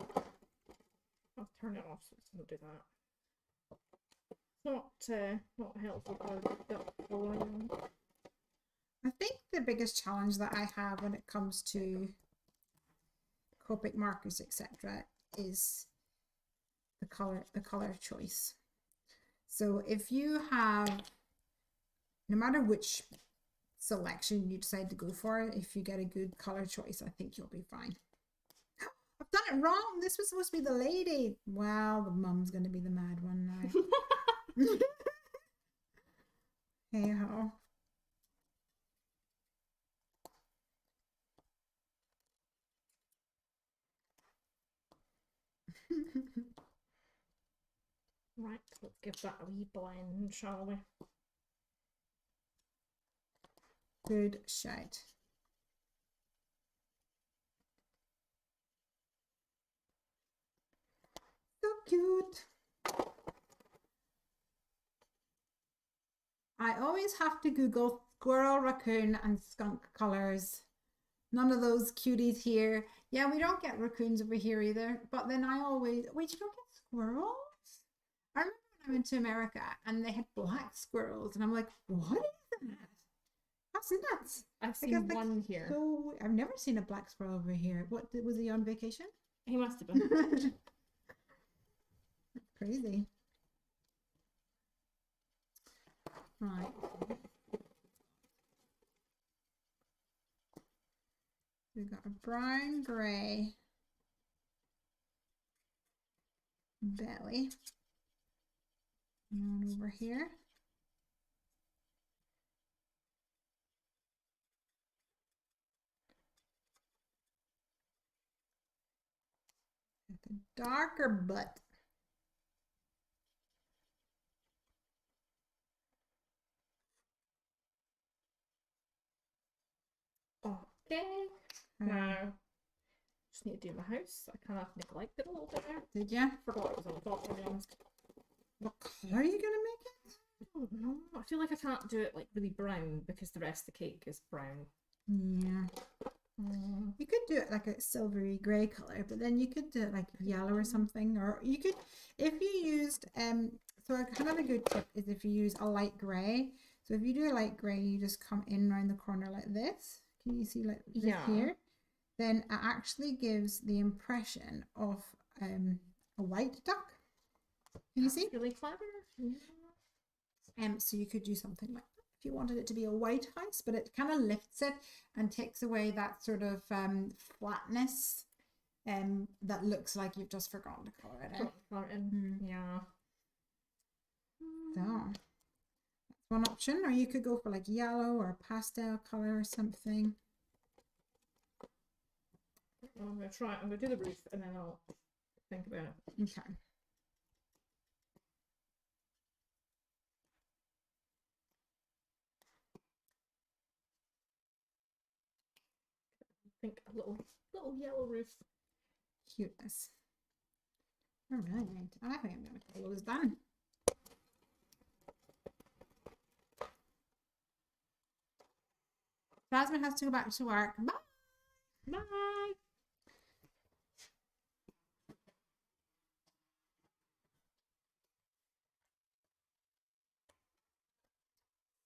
I'll turn it off so it doesn't do that. It's not helpful for the following. I think the biggest challenge that I have when it comes to Copic markers, etc., is the color choice. So if you have, no matter which selection you decide to go for, if you get a good color choice, I think you'll be fine. I've done it wrong. This was supposed to be the lady. Well, the mum's going to be the mad one now. Hey ho. Right, let's give that a wee blend, shall we? Good shout. So cute. I always have to Google squirrel, raccoon, and skunk colors. None of those cuties here. Yeah, we don't get raccoons over here either. But then I always, wait, you don't get squirrels? I remember when I went to America and they had black squirrels, and I'm like, what is that? That's nuts. I've seen one here. So I've never seen a black squirrel over here. What, was he on vacation? He must have been. That's crazy. Right. We've got a brown grey belly. And over here. The darker butt. Okay. Now, just need to do my house. I kind of neglected a little bit there. Did you? Forgot it was on the top, to be honest. What colour are you gonna make it? I don't know. I feel like I can't do it like really brown because the rest of the cake is brown. Yeah. You could do it like a silvery grey colour, but then you could do it like yellow or something, or you could, if you used, so kind of a good tip is if you use a light grey. So if you do a light grey, you just come in around the corner like this. Can you see like this here? Then it actually gives the impression of a white duck. Can you see? Really clever. So you could do something like that if you wanted it to be a white house, but it kind of lifts it and takes away that sort of flatness that looks like you've just forgotten to color it in. Yeah. So that's one option, or you could go for like yellow or pastel color or something. Well, I'm gonna try. I'm gonna do the roof and then I'll think about it. Okay. I think a little yellow roof. Cuteness. All right. I think I'm gonna call those done. Jasmine has to go back to work. Bye. Bye.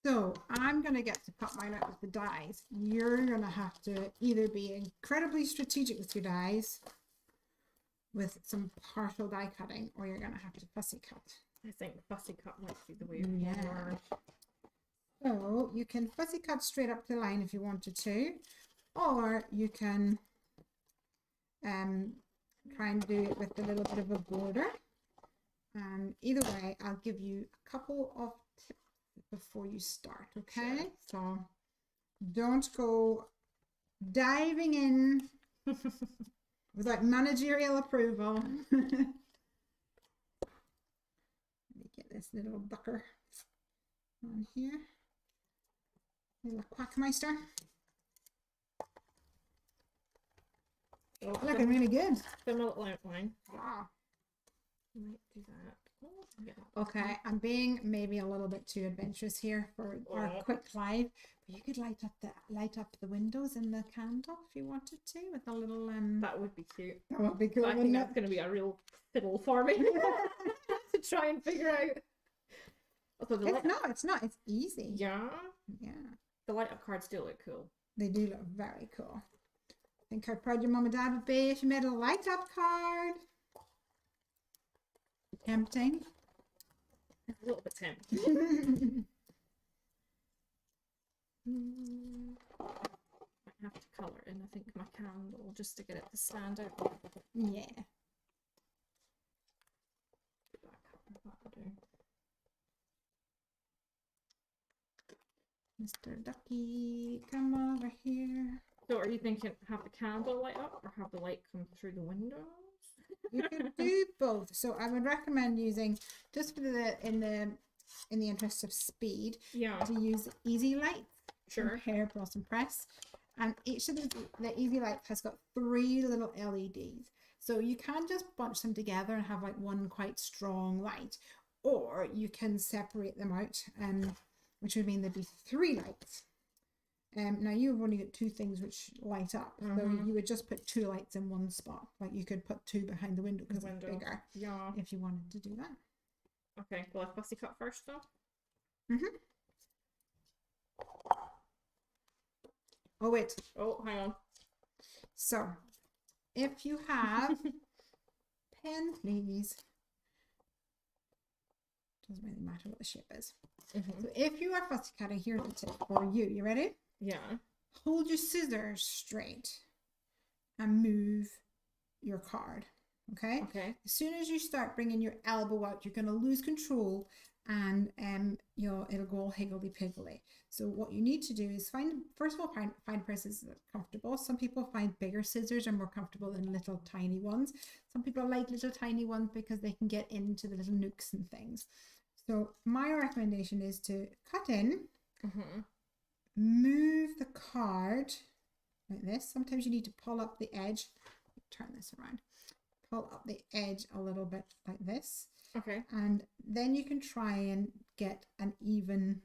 So I'm going to get to cut mine out with the dies. You're going to have to either be incredibly strategic with your dies with some partial die cutting, or you're going to have to fussy cut. I think fussy cut might be the way forward. So you can fussy cut straight up the line if you wanted to, or you can try and do it with a little bit of a border. Either way, I'll give you a couple of tips before you start, okay? Sure. So don't go diving in without managerial approval. Let me get this little ducker on here. Little Quackmeister. Oh, looking really good. Film a little outline. Wow. Might do that. Okay, I'm being maybe a little bit too adventurous here for our quick live, but you could light up the windows in the candle if you wanted to with a little That would be cute. That would be cool. I think that's going to be a real fiddle for me to try and figure out. Also, it's not. It's easy. Yeah. Yeah. The light up cards do look cool. They do look very cool. Think how proud your mum and dad would be if you made a light up card. Tempting. It's a little bit tempting. Might have to colour in, I think, my candle just to get it to stand out. Yeah. Mr. Ducky, come over here. So are you thinking have the candle light up or have the light come through the windows? You could do both. So I would recommend using, just for in the interest of speed, to use Easy Light. Sure. Hair Blossom Press. And each of the Easy Light has got 3 little LEDs. So you can just bunch them together and have like one quite strong light, or you can separate them out, which would mean there'd be 3 lights. Now you've only got 2 things which light up, so you would just put 2 lights in one spot. Like you could put 2 behind the window because it's bigger. Yeah. If you wanted to do that. Okay, will I fussy cut first though? Oh wait. Oh, hang on. So, if you have pen, please. Doesn't really matter what the shape is. So if you are fussy cutting, here's the tip for you. You ready? Yeah. Hold your scissors straight and move your card. Okay? Okay. As soon as you start bringing your elbow out, you're going to lose control and it'll go all higgledy-piggledy. So what you need to do is first of all, find a pair of scissors that are comfortable. Some people find bigger scissors are more comfortable than little tiny ones. Some people like little tiny ones because they can get into the little nooks and things. So my recommendation is to cut in, move the card like this. Sometimes you need to pull up the edge. Turn this around. Pull up the edge a little bit like this. Okay. And then you can try and get an even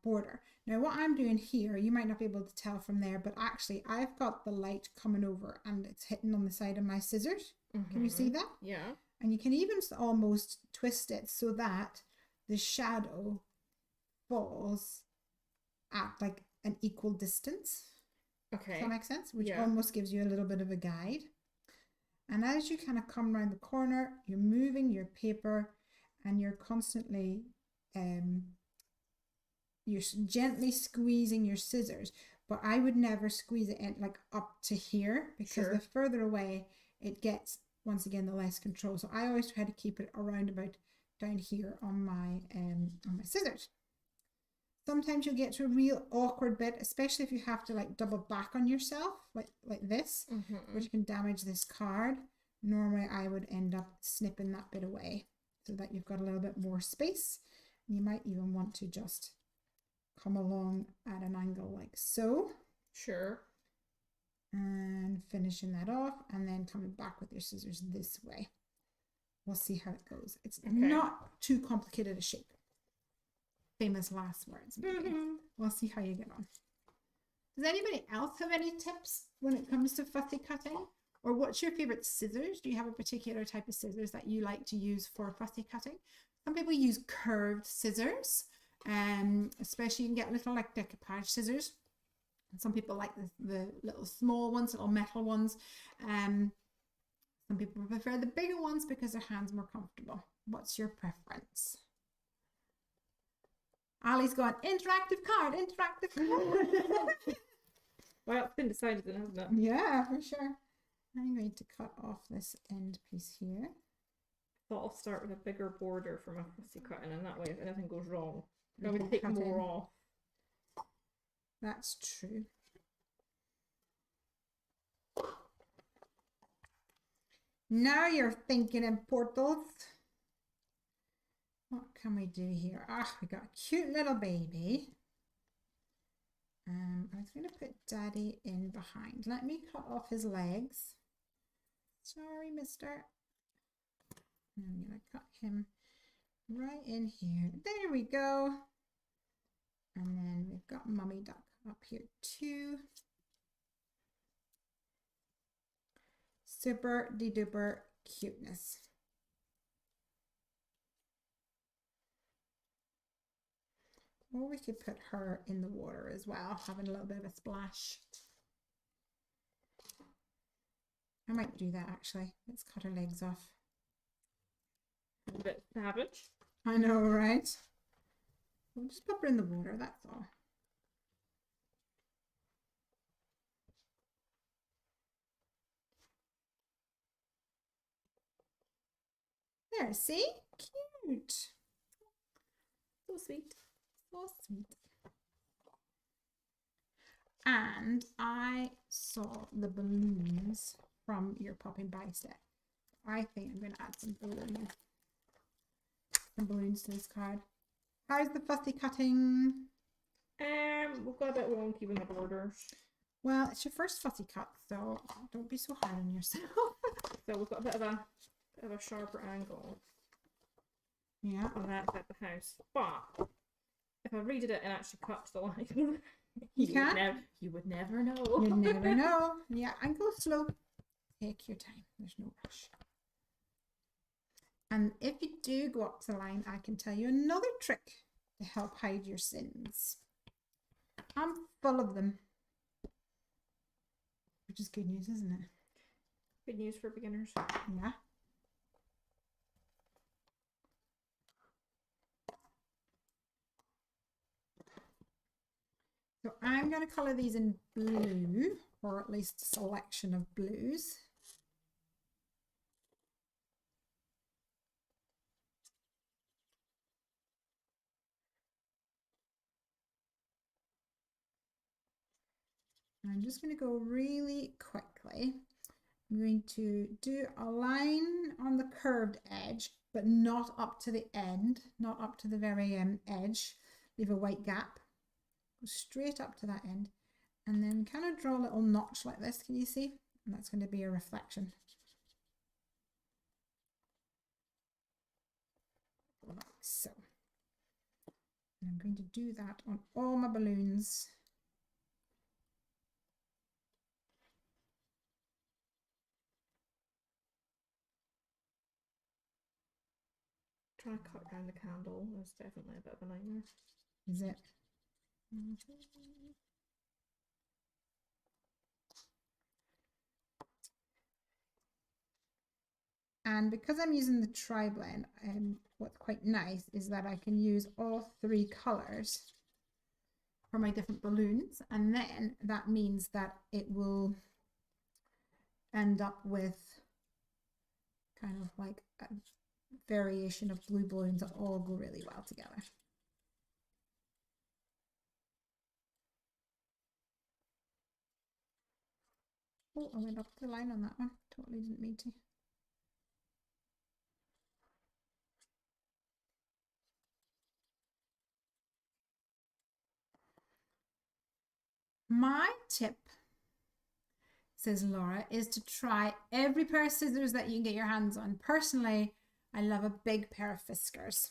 border. Now what I'm doing here, you might not be able to tell from there, but actually I've got the light coming over and it's hitting on the side of my scissors. Can you see that? Yeah. And you can even almost twist it so that the shadow falls at like an equal distance. Okay. Does that make sense? Which almost gives you a little bit of a guide. And as you kind of come around the corner, you're moving your paper and you're constantly, you're gently squeezing your scissors. But I would never squeeze it in like up to here, because the further away it gets, once again, the less control. So I always try to keep it around about down here on my scissors. Sometimes you'll get to a real awkward bit, especially if you have to like double back on yourself like this, which can damage this card. Normally I would end up snipping that bit away so that you've got a little bit more space. You might even want to just come along at an angle like so. Sure. And finishing that off and then coming back with your scissors this way. We'll see how it goes. It's not too complicated a shape. Famous last words. We'll see how you get on. Does anybody else have any tips when it comes to fussy cutting? Or what's your favorite scissors? Do you have a particular type of scissors that you like to use for fussy cutting? Some people use curved scissors, especially you can get little like decoupage scissors. And some people like the little small ones, little metal ones. Some people prefer the bigger ones because their hands are more comfortable. What's your preference? Ali's gone, interactive card, interactive card. Well, it's been decided then, hasn't it? Yeah, for sure. I'm going to cut off this end piece here. I thought I'll start with a bigger border for my fussy cutting, and that way if anything goes wrong, I You would can take cut more in. off. That's true. Now you're thinking in portals. What can we do here? We got a cute little baby. I was going to put Daddy in behind. Let me cut off his legs. Sorry, mister. I'm going to cut him right in here. There we go. And then we've got Mummy Duck up here too. Super de duper cuteness. Or we could put her in the water as well, having a little bit of a splash. I might do that actually. Let's cut her legs off. A bit savage. I know, right? We'll just put her in the water, that's all. There, see? Cute. So sweet. So sweet. And I saw the balloons from your popping by set. I think I'm going to add some balloons to this card. How's the fussy cutting? We've got a bit wonky with my borders. Well, it's your first fussy cut, so don't be so hard on yourself. So we've got a bit of a sharper angle. Yeah. On that side of the house. But if I redid it and actually cut the line, you would never know. You never know. Yeah, and go slow. Take your time. There's no rush. And if you do go up to the line, I can tell you another trick to help hide your sins. I'm full of them. Which is good news, isn't it? Good news for beginners. Yeah. So I'm going to colour these in blue, or at least a selection of blues. I'm just going to go really quickly. I'm going to do a line on the curved edge, but not up to the end, not up to the very edge. Leave a white gap. Go straight up to that end, and then kind of draw a little notch like this. Can you see? And that's going to be a reflection. Like so. And I'm going to do that on all my balloons. Trying to cut around the candle is definitely a bit of a nightmare. Is it? And because I'm using the tri-blend, what's quite nice is that I can use all three colors for my different balloons, and then that means that it will end up with kind of like a variation of blue balloons that all go really well together. Oh, I went up the line on that one. Totally didn't mean to. My tip, says Laura, is to try every pair of scissors that you can get your hands on. Personally, I love a big pair of Fiskars.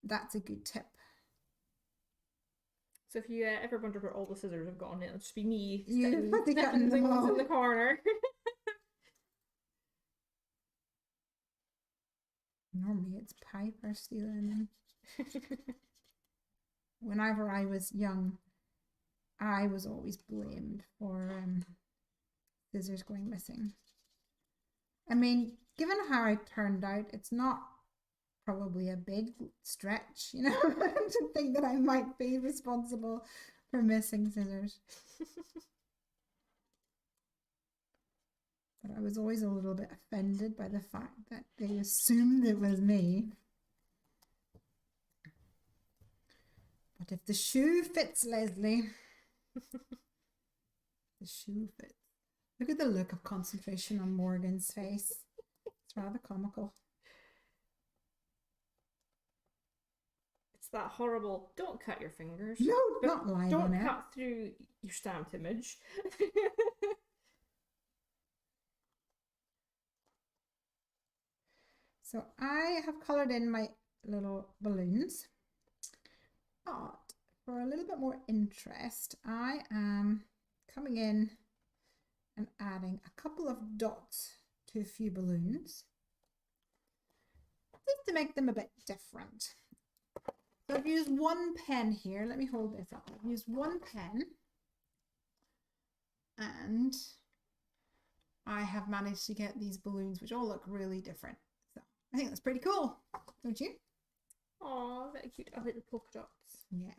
That's a good tip. So if you ever wonder where all the scissors have gone, it'll just be me You snipping cutting them things all. in the corner. Normally it's Piper stealing them. Whenever I was young, I was always blamed for scissors going missing. I mean, given how I turned out, it's not probably a big stretch, you know, to think that I might be responsible for missing scissors. But I was always a little bit offended by the fact that they assumed it was me. But if the shoe fits, Lesley, the shoe fits. Look at the look of concentration on Morgan's face. It's rather comical. It's that horrible, don't cut your fingers. No, not live on it. Don't cut through your stamped image. So I have coloured in my little balloons. But for a little bit more interest, I am coming in and adding a couple of dots to a few balloons, just to make them a bit different. So I've used one pen here. Let me hold this up. I've used one pen and I have managed to get these balloons which all look really different. So I think that's pretty cool, don't you? Oh, very cute. I like the polka dots. Yeah.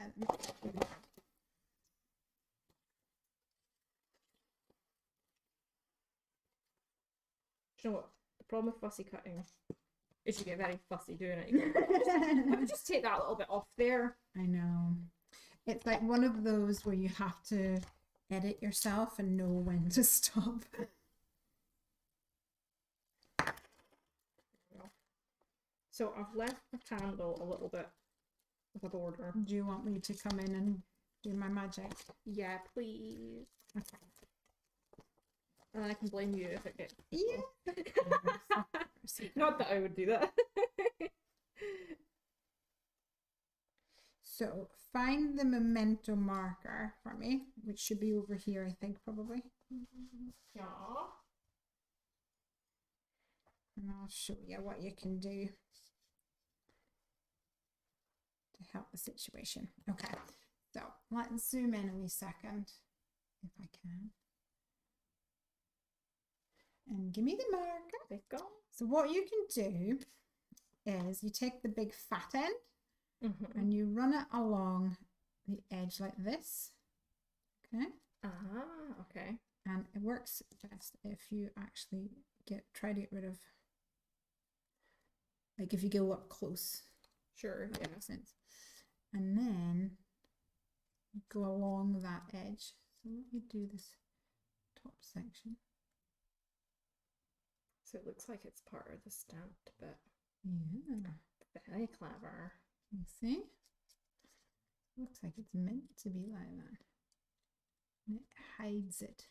Do you know what? The problem with fussy cutting is you get very fussy doing it. I could just take that little bit off there. I know. It's like one of those where you have to edit yourself and know when to stop. So I've left the candle a little bit with a border. Do you want me to come in and do my magic? Yeah, please. Okay. And then I can blame you if it gets... Yeah. Not that I would do that. So find the memento marker for me, which should be over here, I think, probably. Yeah. And I'll show you what you can do to help the situation. Okay, so let's zoom in a wee second, if I can. And give me the marker. There you go. So what you can do is you take the big fat end and you run it along the edge like this. Okay. Okay. And it works best if you actually try to get rid of, like if you go up close. Sure. That makes sense. And then go along that edge. So let me do this top section. So it looks like it's part of the stamped bit. Yeah. Very clever. You see? Looks like it's meant to be like that. And it hides it.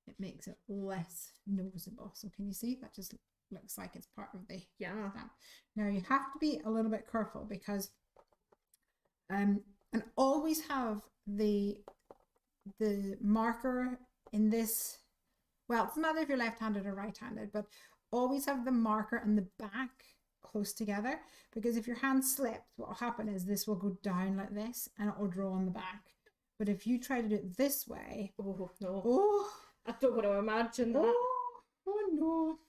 It makes it less noticeable. So can you see? That just looks like it's part of the stamp. Now you have to be a little bit careful because and always have the marker in this, well, it doesn't matter if you're left-handed or right-handed, but always have the marker and the back close together, because if your hand slips, what will happen is this will go down like this and it will draw on the back. But if you try to do it this way, oh no, oh, I don't want to imagine that. Oh no.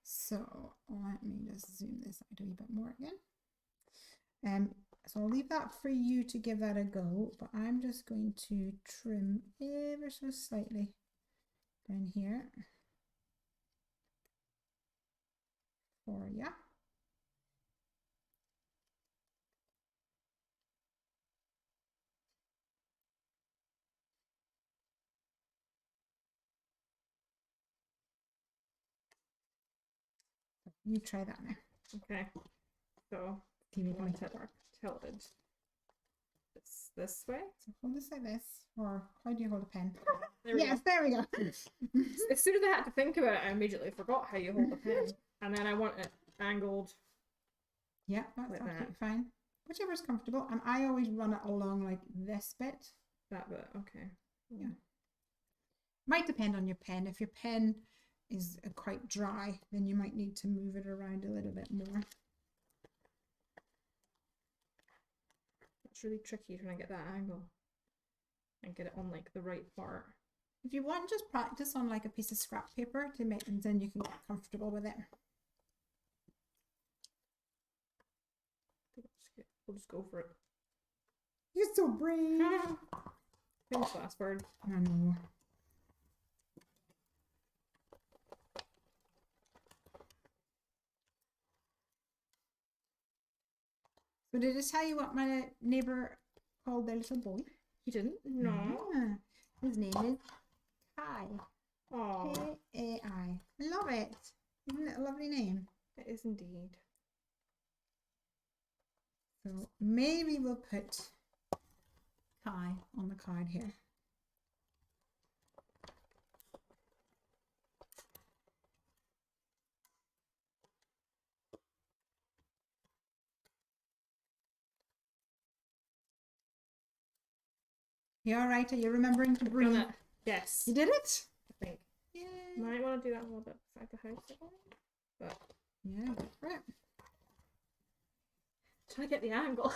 So let me just zoom this out a wee bit more again. So I'll leave that for you to give that a go, but I'm just going to trim ever so slightly down here for you. You try that now. Okay. So Give me want it tilted. It's this way. So hold this like this, or how do you hold a pen? There we yes, go. there we go. As soon as I had to think about it, I immediately forgot how you hold a pen. And then I want it angled. Yeah, that's like absolutely that. fine. whichever's comfortable. And I always run it along like this bit. That bit, okay. Yeah. Might depend on your pen. If your pen is quite dry, then you might need to move it around a little bit more. It's really tricky trying to get that angle and get it on like the right part. If you want, just practice on like a piece of scrap paper to make, and then you can get comfortable with it. We'll just go for it. You're so brave. Famous last word. I know. So did I tell you what my neighbour called their little boy? You didn't? No. Yeah. His name is Kai. Oh, Kai. I love it. Isn't it a lovely name? it is indeed. So maybe we'll put Kai on the card here. You all right? Are you remembering to breathe? Done it. Yes. You did it? I think. Yeah. Might want to do that a little bit beside the house again. But Yeah, go for it. trying to get the angle.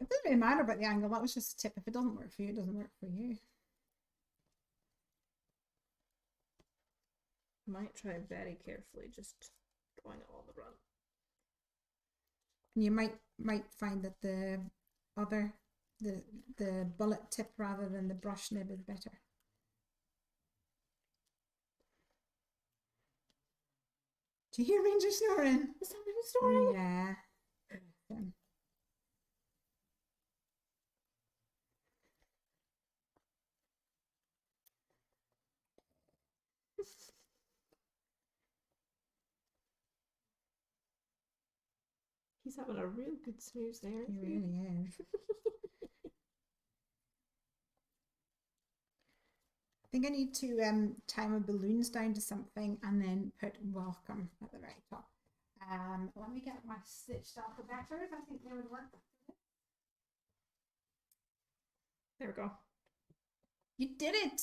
It doesn't really matter about the angle. That was just a tip. If it doesn't work for you, it doesn't work for you. Might try very carefully, just going it on the run. And you might find that the other the bullet tip rather than the brush nib is better. Do you hear Ranger snoring? Is that really snoring? Yeah. He's having a real good snooze there. He really is. I think I need to tie my balloons down to something and then put welcome at the very top. Let me get my stitched alphabeters. I think they would work. There we go. You did it!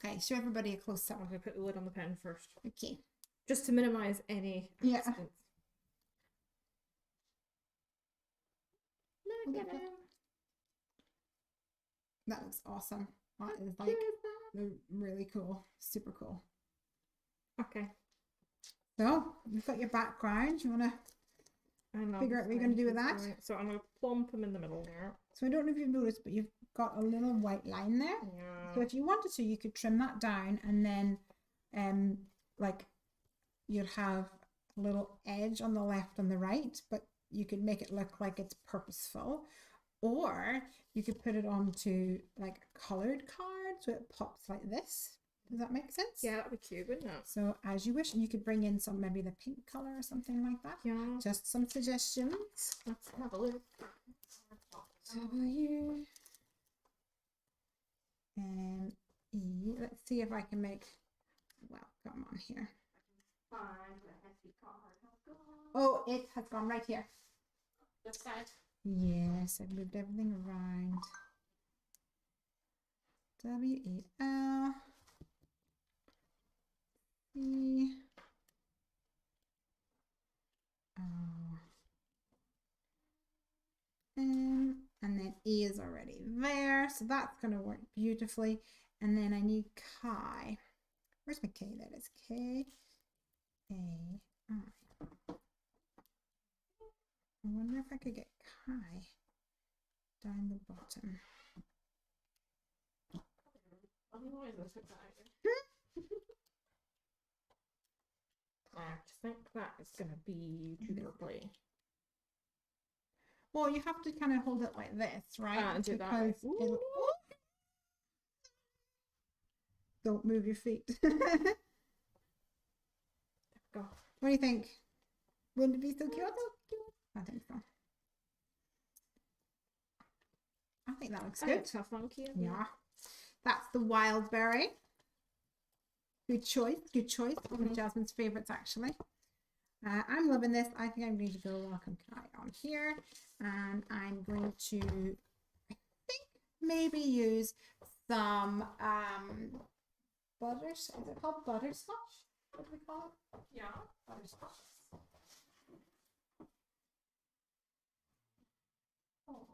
Okay, show everybody a close up. I'm going to put the lid on the pen first. Okay. Just to minimize any Yeah. accidents. Look at him. That looks awesome. That is like really cool. Super cool. Okay. So, you've got your background. You want to figure out what you're going to do with that? So I'm going to plump him in the middle there. So I don't know if you've noticed, but you've got a little white line there. Yeah. So if you wanted to, you could trim that down and then like you'd have a little edge on the left and the right, but you could make it look like it's purposeful. Or you could put it onto like a coloured card so it pops like this. Does that make sense? Yeah, that'd be cute, wouldn't it? So as you wish, and you could bring in some, maybe the pink colour or something like that. Yeah. Just some suggestions. Let's have a look. W and E. Let's see if I can make welcome on here. Oh, it has gone right here. This side. Yes, I've moved everything around. W-E-L E O N, and then E is already there, so that's going to work beautifully. And then I need Kai. Where's my K? That is K A I. I wonder if I could get Kai down the bottom. I just think that is going to be too lovely. Well, you have to kind of hold it like this, right? And do that way. It'll... Don't move your feet. Go. What do you think? Wouldn't it be so cute? I think so. I think that looks good. It's so funky. Yeah. That's the wild berry. Good choice. Good choice. One of Jasmine's favourites, actually. I'm loving this. I think I'm going to go Welcome Kai on here, and I'm going to, I think, maybe use some is it called butterscotch? What do we call it? Yeah. Butterscotch. Oh.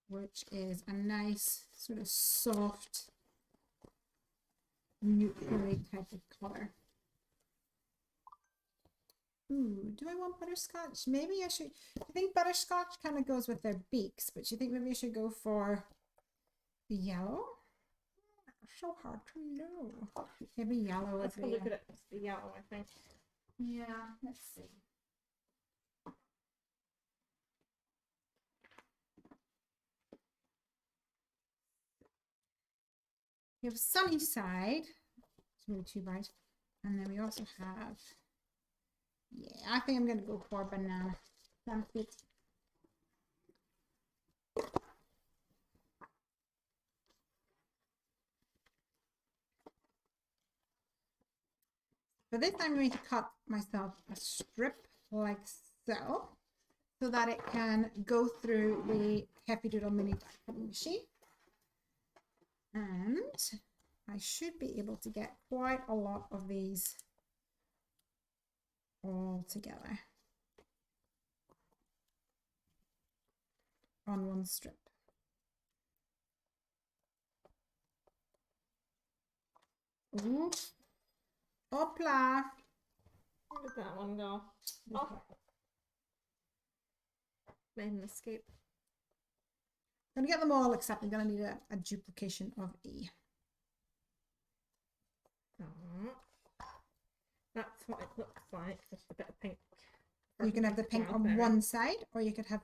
Which is a nice sort of soft neutral type of color. Ooh, do I want butterscotch? Maybe I should. I think butterscotch kind of goes with their beaks, but you think maybe I should go for the yellow? So hard to know. Maybe yellow. Let's look at it. It's the yellow, I think. Yeah, let's see. We have sunny side. It's really too bright. And then we also have, yeah, I think I'm going to go for banana. Sounds good. For this, I'm going to cut myself a strip like so that it can go through the Heffy Doodle mini die cutting machine. And I should be able to get quite a lot of these all together on one strip. Ooh. Hopla! Where did that one go? Oh. Made an escape. I'm going to get them all except I'm going to need a duplication of E. That's what it looks like. Just a bit of pink. You can have the pink on one side, or you can center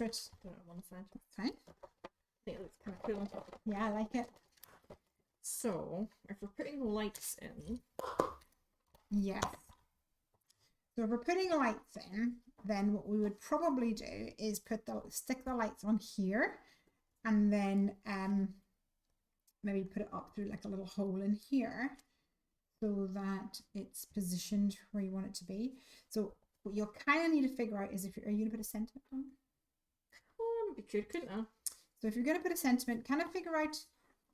it. On one side. Fine. I think it looks kind of cool. Yeah, I like it. So, if we're putting lights in. Yes. So if we're putting lights in, then what we would probably do is stick the lights on here, and then maybe put it up through like a little hole in here, so that it's positioned where you want it to be. So what you'll kind of need to figure out is are you going to put a sentiment on? Oh, that'd be good, couldn't I? So if you're going to put a sentiment, kind of figure out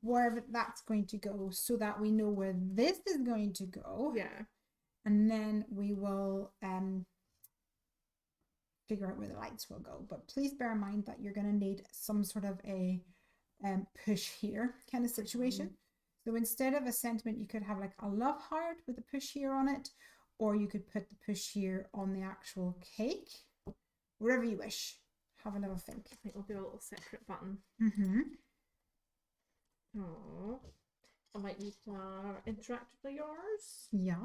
wherever that's going to go, so that we know where this is going to go. Yeah. And then we will figure out where the lights will go. But please bear in mind that you're going to need some sort of a push here kind of situation. So instead of a sentiment, you could have like a love heart with a push here on it, or you could put the push here on the actual cake, wherever you wish. Have a little think. I think we'll do a little separate button. Oh, I might need to interact with yours. Yeah,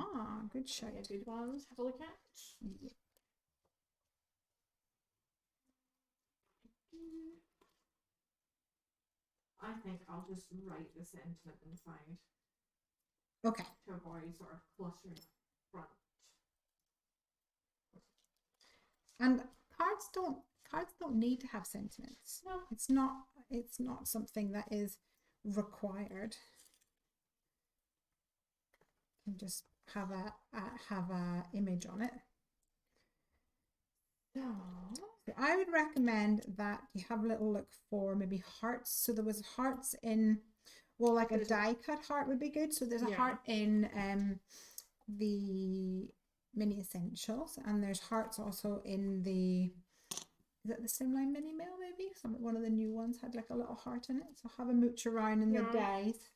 good shout. Yeah, good ones. Have a look at. Yeah. I think I'll just write the sentiment inside. Okay. To avoid sort of cluttering front. And cards don't need to have sentiments. No. It's not something that is required. You can just have a image on it. So I would recommend that you have a little look for maybe hearts. So there was hearts in, well, like a die cut heart would be good. So there's a heart in the mini essentials, and there's hearts also in the, is it the Slimline mini mail maybe? One of the new ones had like a little heart in it. So have a mooch around in the dies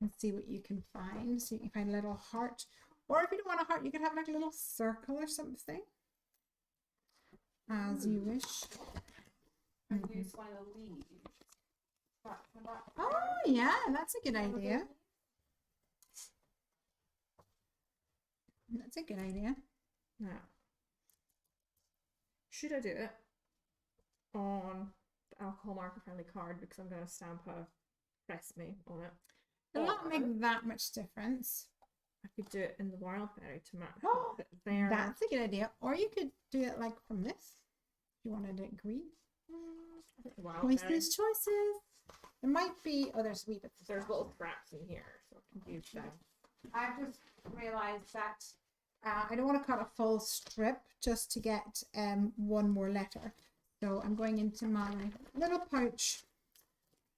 and see what you can find. So you can find a little heart, or if you don't want a heart, you can have like a little circle or something, as you wish. Use one of the leaves. Oh yeah, that's a good idea. That's a good idea. Now, should I do it on the alcohol marker friendly card because I'm going to stamp a "Press Me" on it? It'll not make that much difference. I could do it in the wildberry to match it there. That's a good idea. Or you could do it like from this. If you wanted it green. Choices. There might be, oh, there's wee bits. There's little cracks in here, so I can use them. I've just realised that I don't want to cut a full strip just to get one more letter. So I'm going into my little pouch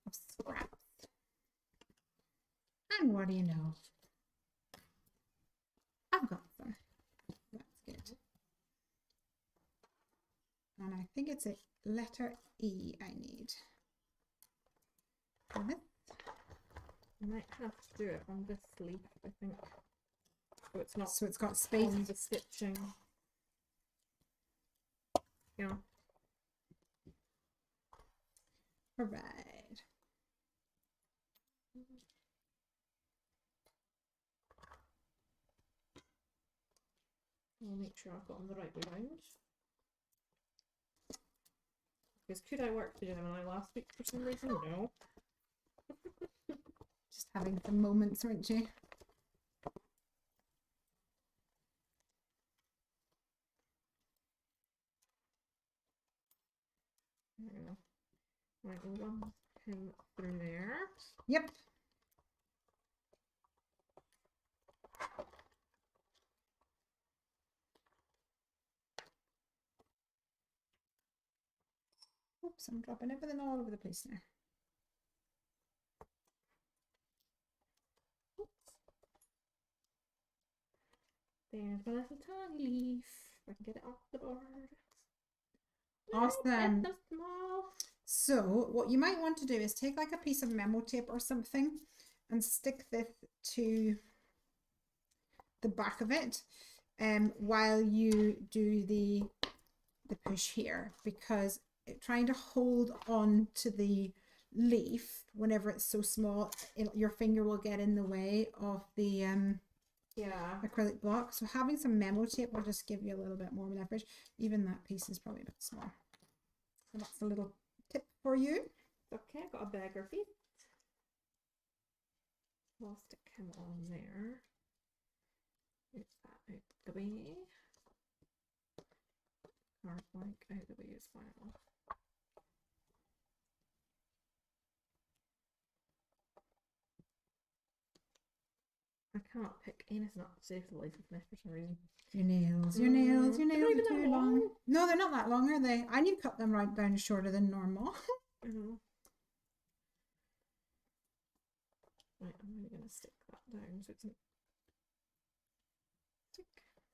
of scraps. And what do you know? I've got some. That's good. And I think it's a letter E I need. I might have to do it on this leaf, I think. So it's not. So it's got space. On the stitching. Yeah. All right. I'll make sure I've got them the right way round. Because could I work to Gemini last week for some reason? No. Just having some moments, aren't you? There we go. Right, we'll run him through there. Yep. Oops, I'm dropping everything all over the place now. There's my little tiny leaf. I can get it off the board. Awesome. No, it's small. So what you might want to do is take like a piece of memo tape or something and stick this to the back of it while you do the push here, because trying to hold on to the leaf whenever it's so small, your finger will get in the way of the acrylic block. So having some memo tape will just give you a little bit more leverage. Even that piece is probably a bit small. So that's a little tip for you. Okay, I've got a beggar feet. I'll stick him on there. Move that out the way. Card blank out the way as well. I cannot pick anything up to save the life of me for some reason. Your nails are too long. No, they're not that long, are they? I need to cut them right down shorter than normal. I know. Right, I'm really going to stick that down so it's an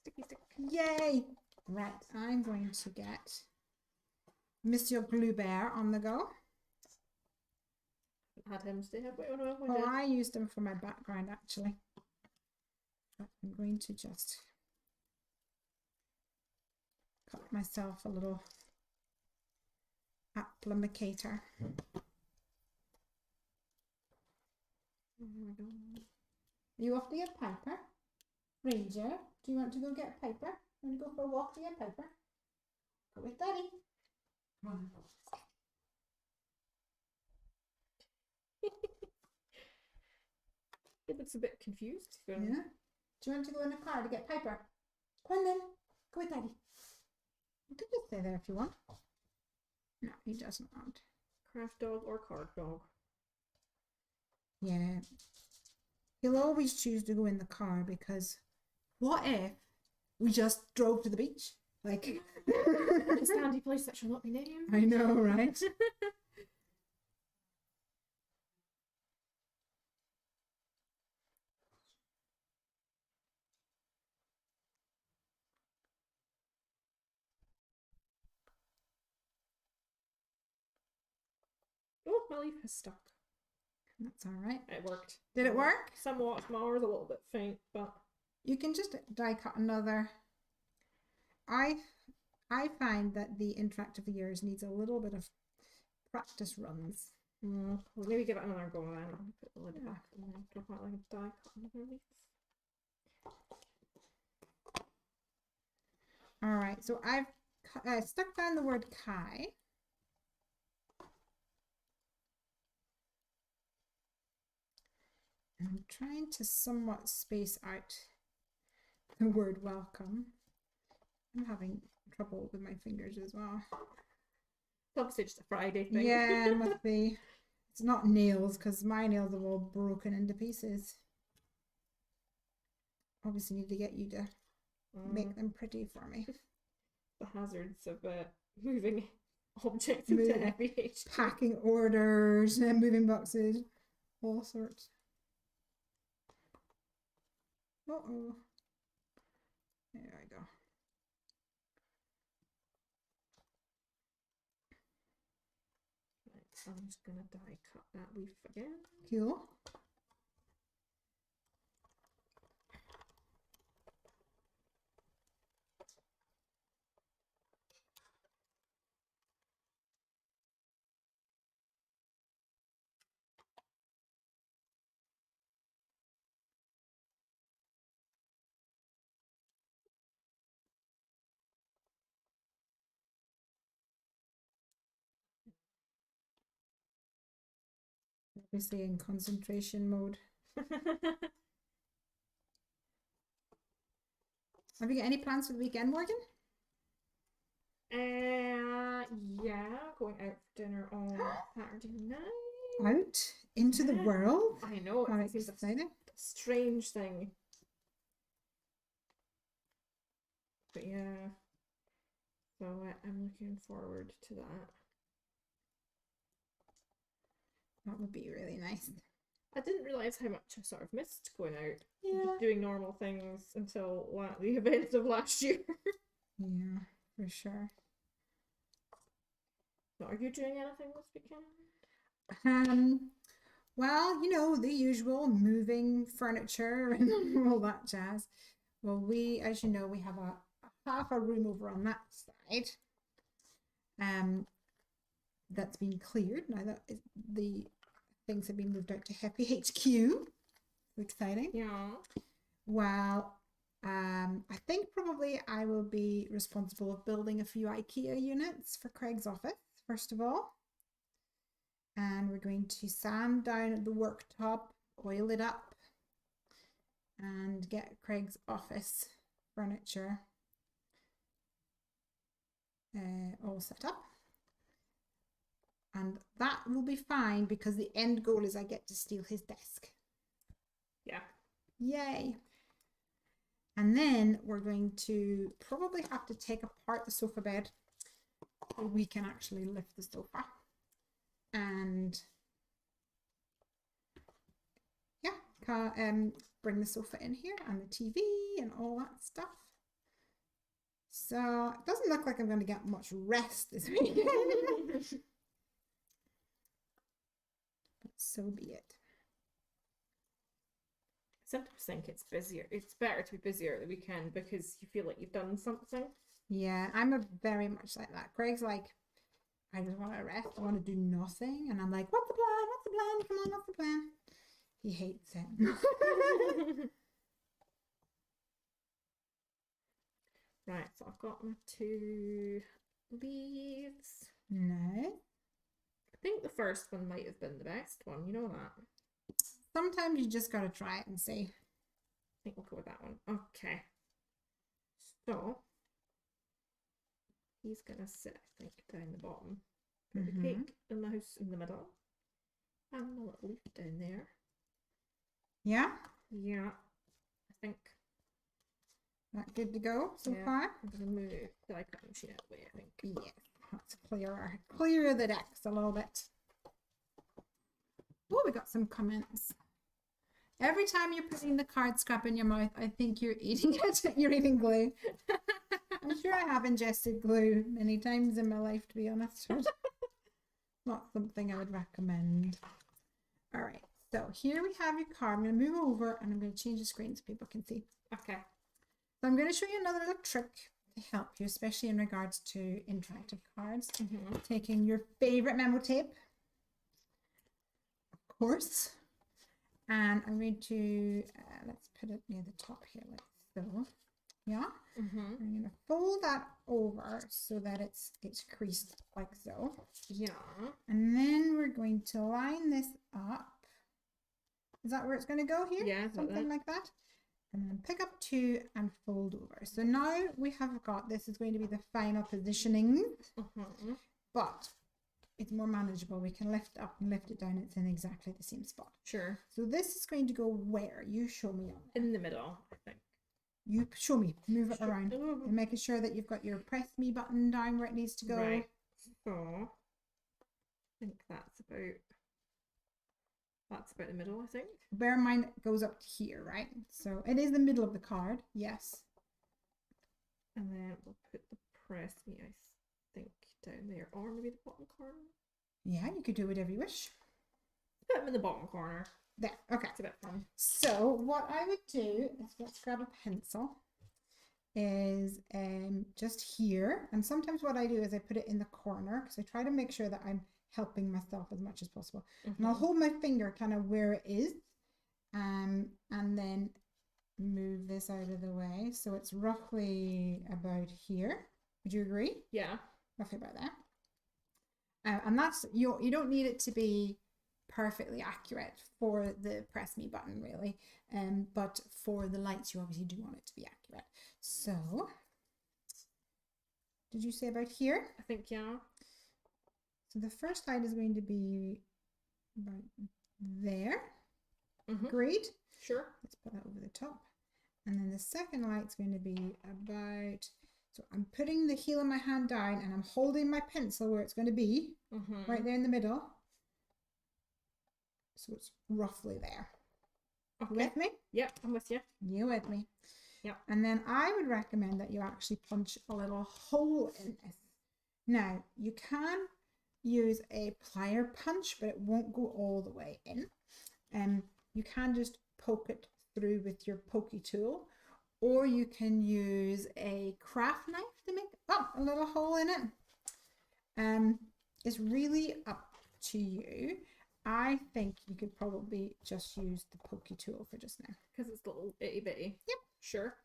sticky. Yay! Right, I'm going to get Monsieur Glue Bear on the go. Had him stay halfway. Oh, I used him for my background actually. But I'm going to just cut myself a little applicator. Are you off to get Piper? Ranger, do you want to go get Piper? You want to go for a walk to get Piper? Go with Daddy. Come on. It looks a bit confused. Yeah. Do you want to go in the car to get Piper? Come on then. Go with Daddy. You can just stay there if you want. No, he doesn't want. Craft dog or card dog? Yeah. He'll always choose to go in the car because what if we just drove to the beach? Like a sandy place that shall not be named. I know, right? Oh, my leaf has stuck. That's all right. It worked. Did it work? Somewhat. Smaller, a little bit faint, but you can just die cut another. I find that the Interactive Years needs a little bit of practice runs. Well, maybe give it another go then. I'll put the lid back and then drop out like a die cut another leaf. All right, so I've stuck down the word Kai. I'm trying to somewhat space out the word welcome. I'm having trouble with my fingers as well. Obviously just a Friday thing. Yeah, it must be. It's not nails because my nails are all broken into pieces. Obviously need to get you to make them pretty for me. The hazards of moving objects into Heffy HQ. Packing orders, moving boxes, all sorts. Uh-oh. There we go. Right, I'm just going to die cut that leaf again. Cool. Obviously in concentration mode. Have you got any plans for the weekend, Morgan? Yeah, going out for dinner on Saturday night. Out into the world? I know, How it's exciting. a strange thing. But yeah, so I'm looking forward to that. That would be really nice. I didn't realise how much I sort of missed going out. Yeah. Just doing normal things until the events of last year. Yeah, for sure. So are you doing anything this weekend? Well, you know, the usual moving furniture and all that jazz. Well, we, as you know, we have a half a room over on that side. That's been cleared. Now that the things have been moved out to Heffy HQ. Exciting. Yeah. Well, I think probably I will be responsible of building a few IKEA units for Craig's office, first of all. And we're going to sand down the worktop, oil it up, and get Craig's office furniture all set up. And that will be fine because the end goal is I get to steal his desk. Yeah. Yay. And then we're going to probably have to take apart the sofa bed so we can actually lift the sofa. And yeah, bring the sofa in here and the TV and all that stuff. So it doesn't look like I'm going to get much rest this weekend. But so be it. I sometimes think it's busier. It's better to be busier at the weekend because you feel like you've done something. Yeah, I'm very much like that. Craig's like, I just want to rest. I want to do nothing. And I'm like, what's the plan? What's the plan? Come on, what's the plan? He hates it. Right, so I've got my 2 leaves. No. I think the first one might have been the best one, you know that? Sometimes you just got to try it and see. I think we'll go with that one. Okay. So, he's going to sit, I think, down the bottom. Put the cake in the house in the middle. And the little leaf down there. Yeah? Yeah, I think. That good to go so far? I'm going to move the icon machine out of the way, I think. Yes, let's clear the decks a little bit. Oh, we got some comments. Every time you're putting the card scrap in your mouth, I think you're eating it. You're eating glue. I'm sure I have ingested glue many times in my life, to be honest. Not something I would recommend. All right, so here we have your card. I'm going to move over and I'm going to change the screen so people can see. Okay. So I'm going to show you another little trick to help you, especially in regards to interactive cards. Taking your favorite memo tape, of course, and I'm going to, let's put it near the top here like so. Yeah. I'm going to fold that over so that it's creased like so. Yeah. And then we're going to line this up. Is that where it's going to go here? Yeah, something like that. And then pick up 2 and fold over. So now we have got, this is going to be the final positioning. But it's more manageable. We can lift it up and lift it down. It's in exactly the same spot. Sure. So this is going to go where? You show me on there. In the middle, I think. You show me. Move it around. And making sure that you've got your press me button down where it needs to go. Right. So I think that's about the middle, I think. Bear in mind it goes up to here, right? So it is the middle of the card, yes. And then we'll put the press me, I think, down there, or maybe the bottom corner. Yeah, you could do whatever you wish. Put them in the bottom corner. There, okay. It's a bit fun. So what I would do is, let's grab a pencil, is just here. And sometimes what I do is I put it in the corner because I try to make sure that I'm helping myself as much as possible. And I'll hold my finger kind of where it is, and then move this out of the way. So it's roughly about here. Would you agree? Yeah. Roughly about there. And that's, you don't need it to be perfectly accurate for the press me button really, but for the lights you obviously do want it to be accurate. So did you say about here? I think, yeah. So the first light is going to be about there. Agreed? Sure. Let's put that over the top. And then the second light's going to be about, so I'm putting the heel of my hand down and I'm holding my pencil where it's going to be, right there in the middle. So it's roughly there. Okay. With me? Yep, I'm with you. You with me? Yep. And then I would recommend that you actually punch a little hole in this. Now, you can use a plier punch, but it won't go all the way in. You can just poke it through with your pokey tool, or you can use a craft knife to make a little hole in it. It's really up to you. I think you could probably just use the pokey tool for just now. Because it's little itty bitty. Yep. Sure.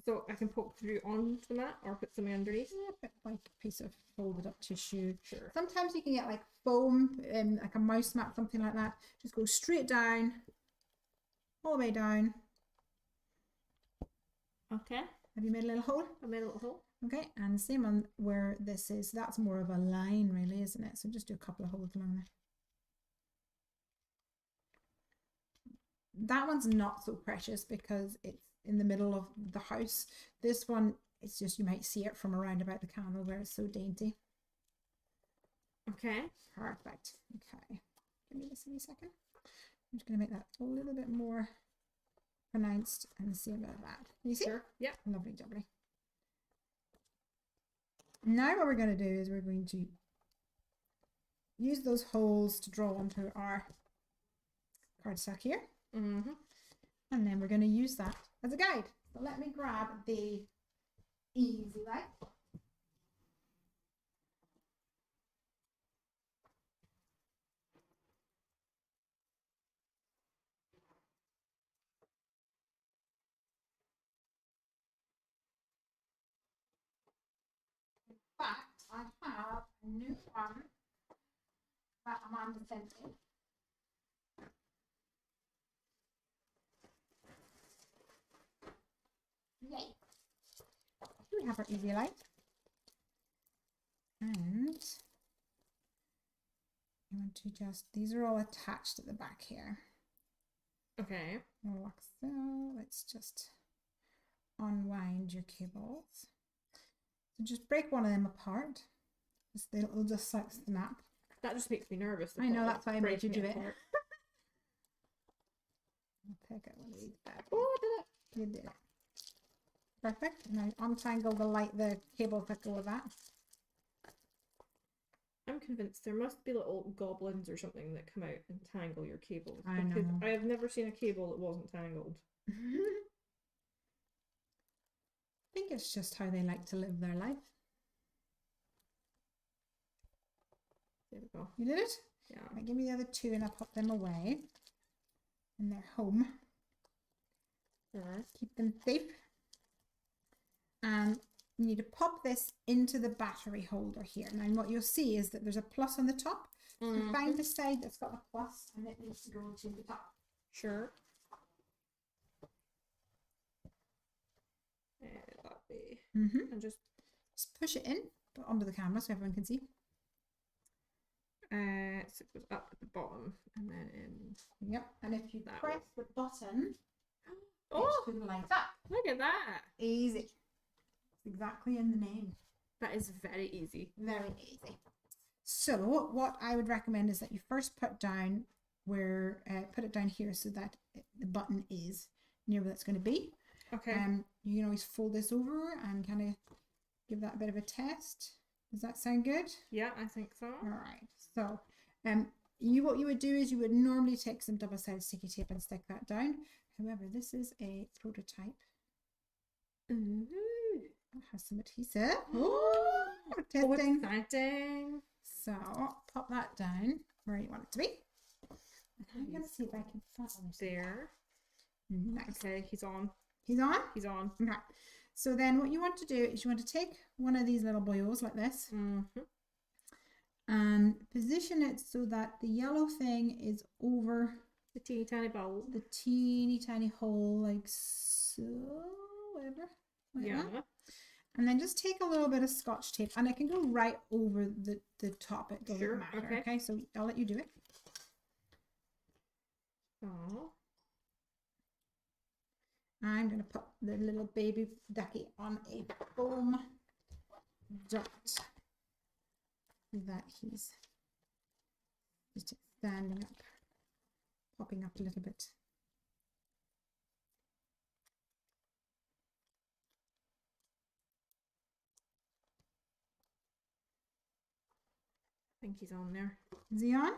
So I can poke through onto the mat or put something underneath? Yeah, put like a piece of folded up tissue. Sure. Sometimes you can get like foam, like a mouse mat, something like that. Just go straight down, all the way down. Okay. Have you made a little hole? I made a little hole. Okay, and same on where this is. That's more of a line really, isn't it? So just do a couple of holes along there. That one's not so precious because it's in the middle of the house. This one, it's just, you might see it from around about the candle where it's so dainty. Okay. Perfect. Okay. Give me this in a second. I'm just going to make that a little bit more pronounced and see about that. You see? Sure. Yeah. Lovely jubbly. Now what we're going to do is we're going to use those holes to draw onto our cardstock here. And then we're going to use that as a guide. So let me grab the easy light. In fact, I have a new one that Amanda sent me. Yay! We have our easy light, and you want to just, these are all attached at the back here. Okay. Like so. Let's just unwind your cables. So just break one of them apart. It'll just snap. That just makes me nervous. I know, that's why I made you do it. apart. I'll pick out one of these back. Oh, I did it. You did it. Perfect. Now untangle the cables that go with that. I'm convinced there must be little goblins or something that come out and tangle your cables. I because know. I have never seen a cable that wasn't tangled. I think it's just how they like to live their life. There we go. You did it? Yeah. Right, give me the other two and I'll pop them away. And they're home. Keep them safe. And you need to pop this into the battery holder here. Now what you'll see is that there's a plus on the top. So find the side that's got a plus and it needs to go to the top. Sure. That way. And just push it in, but onto the camera so everyone can see. So it goes up at the bottom and then in. Yep. And if you That press the button, Oh, it should light up. look at that. Easy. It's exactly in the name. That is very easy. Very easy. So what I would recommend is that you first put down where, put it down here so that the button is near where it's going to be. Okay. You can always fold this over and kind of give that a bit of a test. Does that sound good? Yeah, I think so. All right. So, what you would do is you would normally take some double-sided sticky tape and stick that down. However, this is a prototype. Ooh. It has some adhesive. Oh, testing. Exciting. So, pop that down where you want it to be. I'm going to see if I can find there. Nice. Okay, he's on. He's on? He's on. Okay. So then what you want to do is you want to take one of these little boyos like this and position it so that the yellow thing is over the teeny tiny bowl. The teeny tiny hole, like so, whatever. Like that. And then just take a little bit of Scotch tape and it can go right over the top. It doesn't matter. Okay, so I'll let you do it. Oh. I'm going to put the little baby ducky on a foam dot so that he's just standing up, popping up a little bit. I think he's on there. Is he on?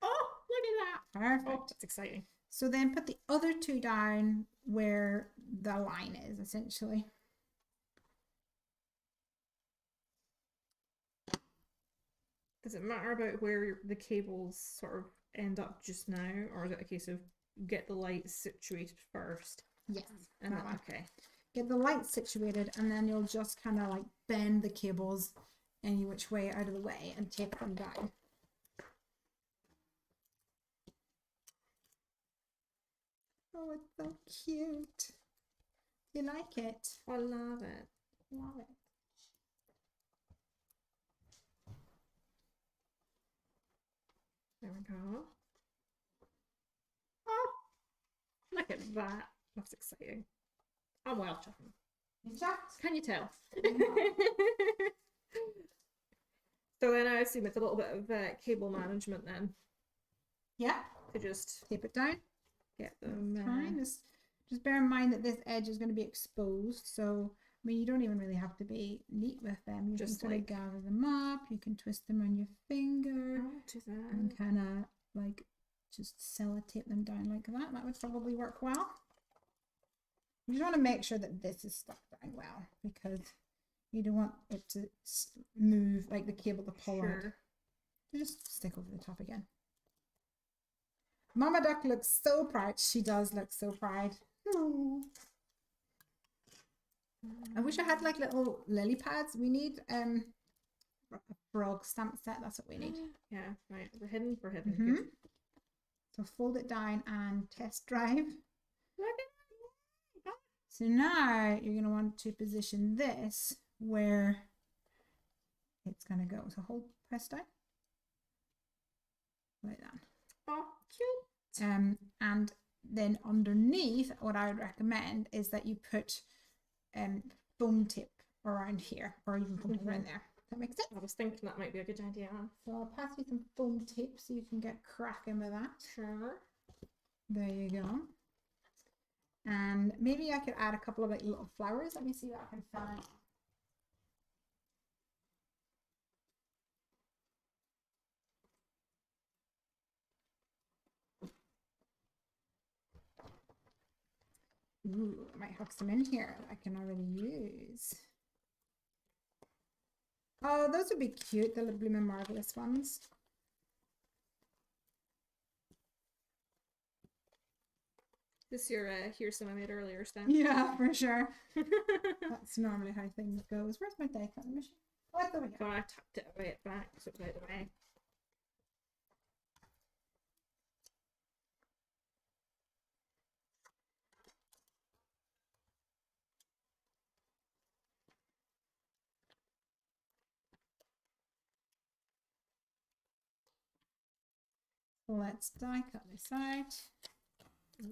Oh, look at that. Perfect. Oh, that's exciting. So then put the other two down where the line is, essentially. Does it matter about where the cables sort of end up just now, or is it a case of get the lights situated first? Yes. And then, okay. Get the lights situated, and then you'll just kind of like bend the cables any which way out of the way and tape them down. Oh, it's so cute. You like it? I love it. Love it. There we go. Oh, look at that. That's exciting. I'm well chuffing. You chuffed? Can you tell? So then I assume it's a little bit of cable management then. Yeah. To just tape it down. Get them. Fine. Just bear in mind that this edge is going to be exposed. So, I mean, you don't even really have to be neat with them. You just can sort of gather them up. You can twist them on your finger. And kind of like just sellotape them down like that. That would probably work well. You just want to make sure that this is stuck down well because you don't want it to move, like the cable to pull out. Just stick over the top again. Mama Duck looks so proud. She does look so proud. Oh. I wish I had like little lily pads. We need a frog stamp set. That's what we need. Yeah, right. We're hidden. We're hidden. So fold it down and test drive. Look at that. So now you're going to want to position this where it's going to go. So hold, press down. Like that. Oh, cute. And then underneath, what I would recommend is that you put foam tape around here, or even foam tape around there. Does that make sense? I was thinking that might be a good idea. So I'll pass you some foam tape so you can get cracking with that. Sure. There you go. And maybe I could add a couple of like little flowers. Let me see what I can find. Ooh, I might have some in here that I can already use. Oh, those would be cute, the Blooming Marvelous ones. This your here's some I made earlier stuff. Yeah, for sure. That's normally how things goes. Where's my die cutting machine? Oh, it's over here. So I tucked it away at back so it's out of the way. let's die cut this out.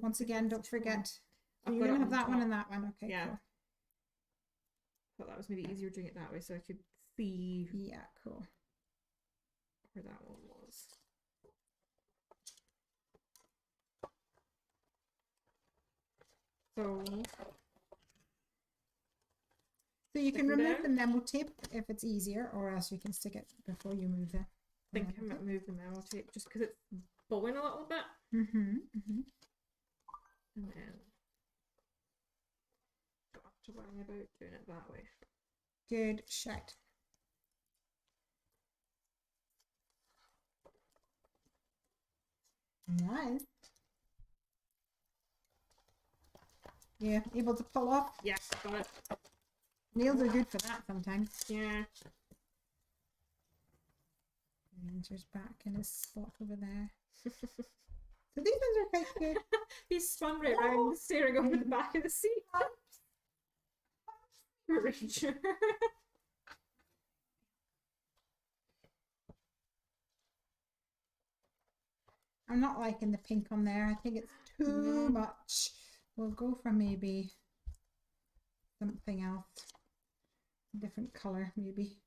Once again, don't forget. So I've you're got going it to have on that one top. and that one. Okay, Yeah. cool. Thought that was maybe easier doing it that way so I could see Yeah, cool. where that one was. So you can Stick them remove down? the memo tape if it's easier, or else you can stick it before you move the. I think I might move the memo tape just because it's bowing a little bit. Mm-hmm. Mm-hmm. And then don't have to worry about doing it that way. Good shout. Nice. Yeah, able to pull off. Yes, got it. Nails are good for that sometimes. Yeah. And there's back in his spot over there. So these ones are quite good. He spun right around, staring over the back of the seat. Sure. I'm not liking the pink on there. I think it's too much. We'll go for maybe something else. A different color, maybe.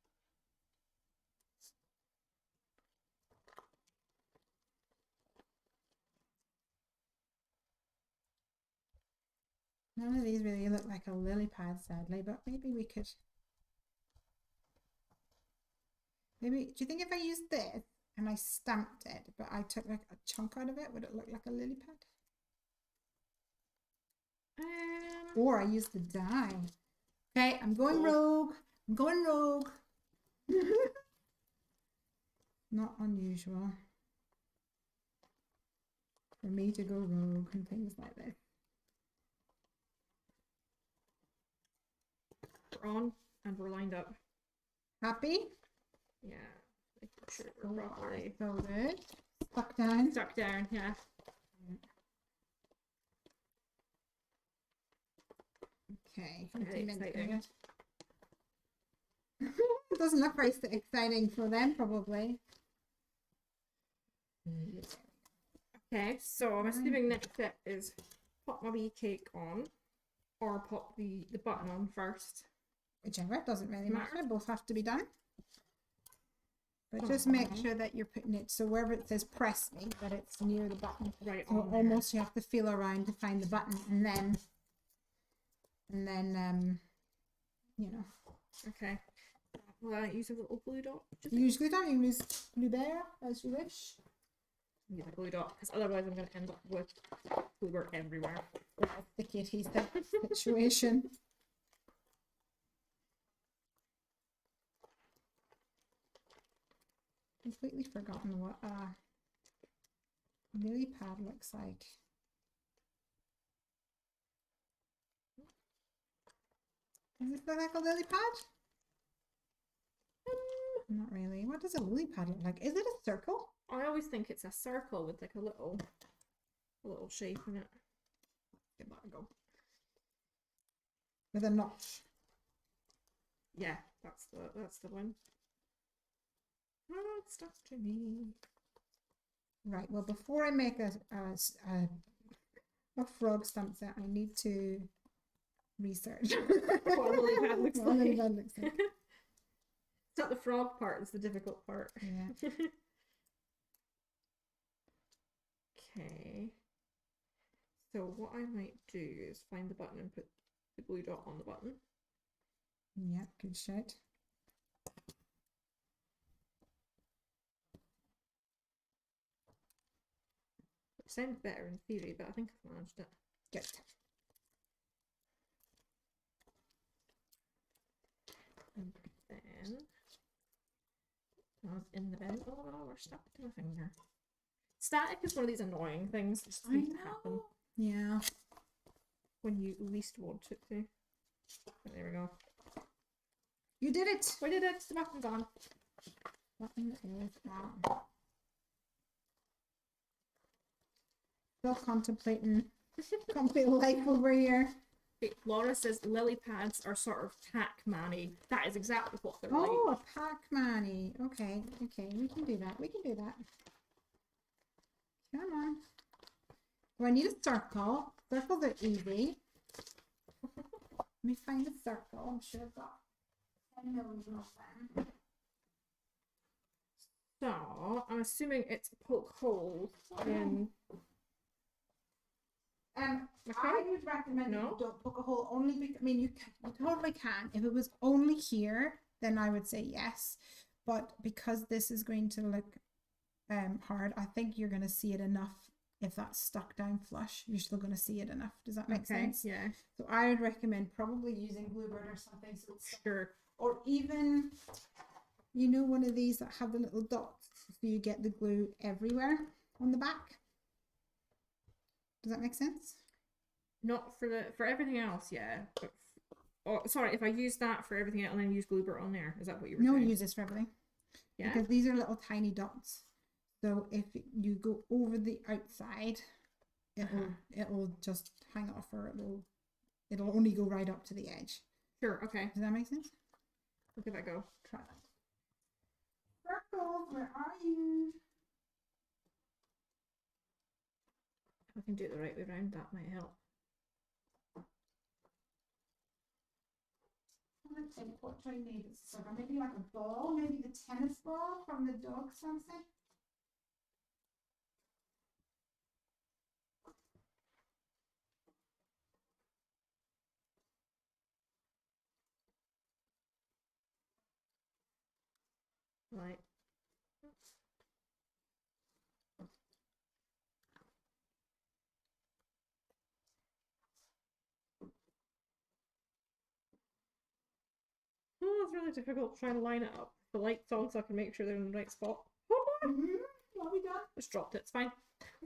None of these really look like a lily pad, sadly, but maybe we could. Maybe, do you think if I used this and I stamped it, but I took like a chunk out of it, would it look like a lily pad? Or I used the dye. Okay, I'm going rogue. I'm going rogue. Not unusual for me to go rogue and things like this. We're on and we're lined up. Happy? Yeah. Making sure we're properly So good. Stuck down. stuck down, yeah. Okay. Very exciting. It doesn't look very exciting for them, probably. Okay, so I'm assuming next step is pop my wee cake on, or pop the button on first. Whichever, it doesn't really matter. Both have to be done. But just make sure that you're putting it so wherever it says press me, that it's near the button. Right So on there. almost you have to feel around to find the button, and then you know. Okay. Will I use a little blue dot? Use glue dot, you can use glue there as you wish. Use a glue dot, because otherwise I'm going to end up with glue everywhere. Sticky adhesive situation. Completely forgotten what a lily pad looks like. Does this look like a lily pad? Not really. What does a lily pad look like? Is it a circle? I always think it's a circle with like a little shape in it. Give that a go. With a notch. Yeah, that's the one. Oh, it's stuck to me. Right. Well, before I make a frog stamp set, I need to research What a lily pad looks what a lily like. pad looks like. It's not the frog part, it's the difficult part. Yeah. Okay. So what I might do is find the button and put the blue dot on the button. Yeah. Good shout. It sounds better in theory, but I think I've managed it. Good. And then I was in the bin. Oh no, we're stuck to my finger. Static is one of these annoying things. Just I know. Yeah. When you least want it to. But there we go. You did it. We did it. The button's on. Button is on. Still contemplating life over here. Wait, Laura says lily pads are sort of Pac-Man-y. That is exactly what they're Oh, like. a Pac-Man-y. Okay, okay, we can do that. We can do that. Come on. Do I need a circle? Circles are easy. Let me find a circle. I'm sure I've got 10 million of them. So, I'm assuming it's poke holes in... I would recommend No? that you don't poke a hole only because, I mean, you totally can. If it was only here, then I would say yes. But because this is going to look hard, I think you're going to see it enough. If that's stuck down flush, you're still going to see it enough. Does that make sense? Yeah. So I would recommend probably using Bluebird or something. So it's Sure. or even, you know, one of these that have the little dots, so you get the glue everywhere on the back. Does that make sense? Not for everything else, yeah. But sorry, if I use that for everything else and then use Bluebird on there, is that what you were saying? No, use this for everything. Yeah. Because these are little tiny dots. So if you go over the outside, it'll just hang off, or it'll only go right up to the edge. Sure. Okay. Does that make sense? I'll give that a go. Try that. Circles, where are you? If I can do it the right way around, that might help. I think what do I need? Maybe like a ball, maybe the tennis ball from the dog something. Right. Oh, it's really difficult trying to line it up. The lights on so I can make sure they're in the right spot. What have we done? Just dropped it. It's fine.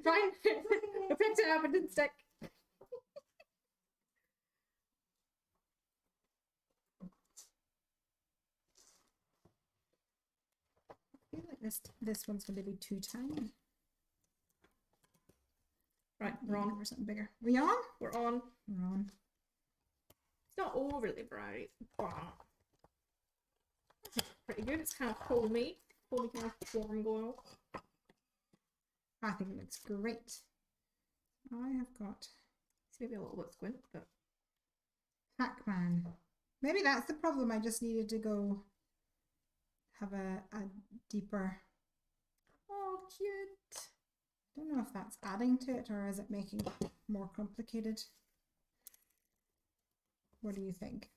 Fine. I picked it up and didn't stick. I feel like this one's going to be too tiny. Right, we're on. Or something bigger. We on? We're on. We're on. It's not overly bright, but pretty good. It's kind of homey kind of form going on. I think it looks great. I have got It's maybe a little bit squint, but Pac-Man. Maybe that's the problem. I just needed to go have a deeper. oh, cute. Don't know if that's adding to it or is it making it more complicated. What do you think?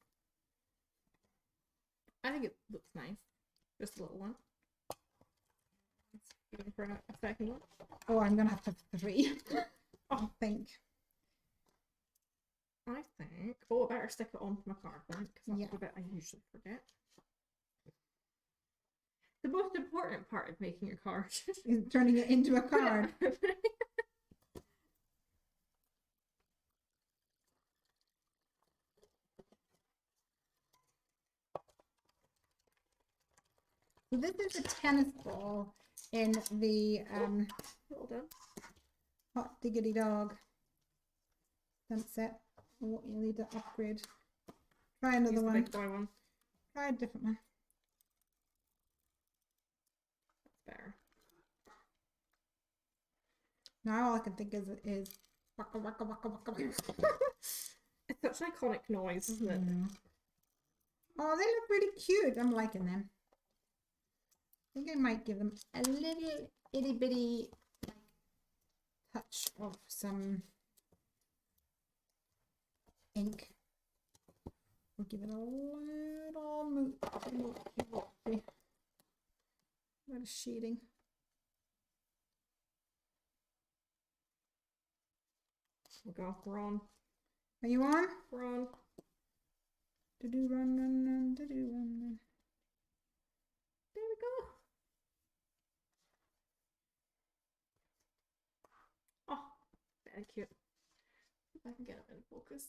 I think it looks nice. Just a little one. Even for a second one. Oh, I'm gonna have to have 3. I think. Oh, I better stick it onto my card then, because that's Yeah. the bit I usually forget. The most important part of making your card Is turning it into a card. So this is a tennis ball in the Well done. Hot Diggity Dog set. Oh, you need to upgrade. Try another Use the one. big boy one. Try a different one. That's better. Now all I can think is waka waka waka waka waka. It's such an iconic noise, isn't it? Mm. Oh, they look really cute. I'm liking them. I think I might give them a little itty bitty touch of some ink. We'll give it a little bit of shading. We'll go. We're on. Are you on? We're on. Do run run run do run run. There we go. Oh, very cute. If I can get it in focus.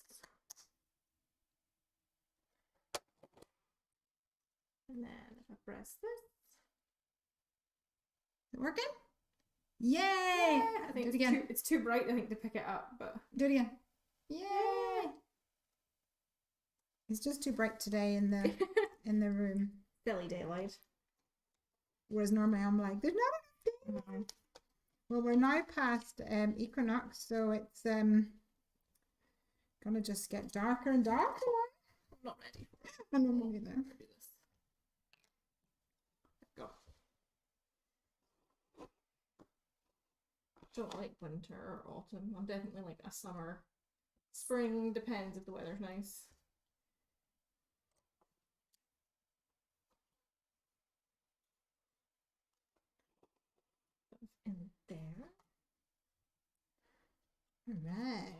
And then if I press this. Is it working? Yay! I think do it again. it's too bright, I think, to pick it up, but Do it again. Yay! It's just too bright today in the room. silly daylight. Whereas normally I'm like, there's not enough daylight. Well, we're now past equinox, so it's gonna just get darker and darker. I'm not ready. I don't know either. Do this. Go. Don't like winter or autumn. I'm definitely like a summer. Spring depends if the weather's nice. In there. All right.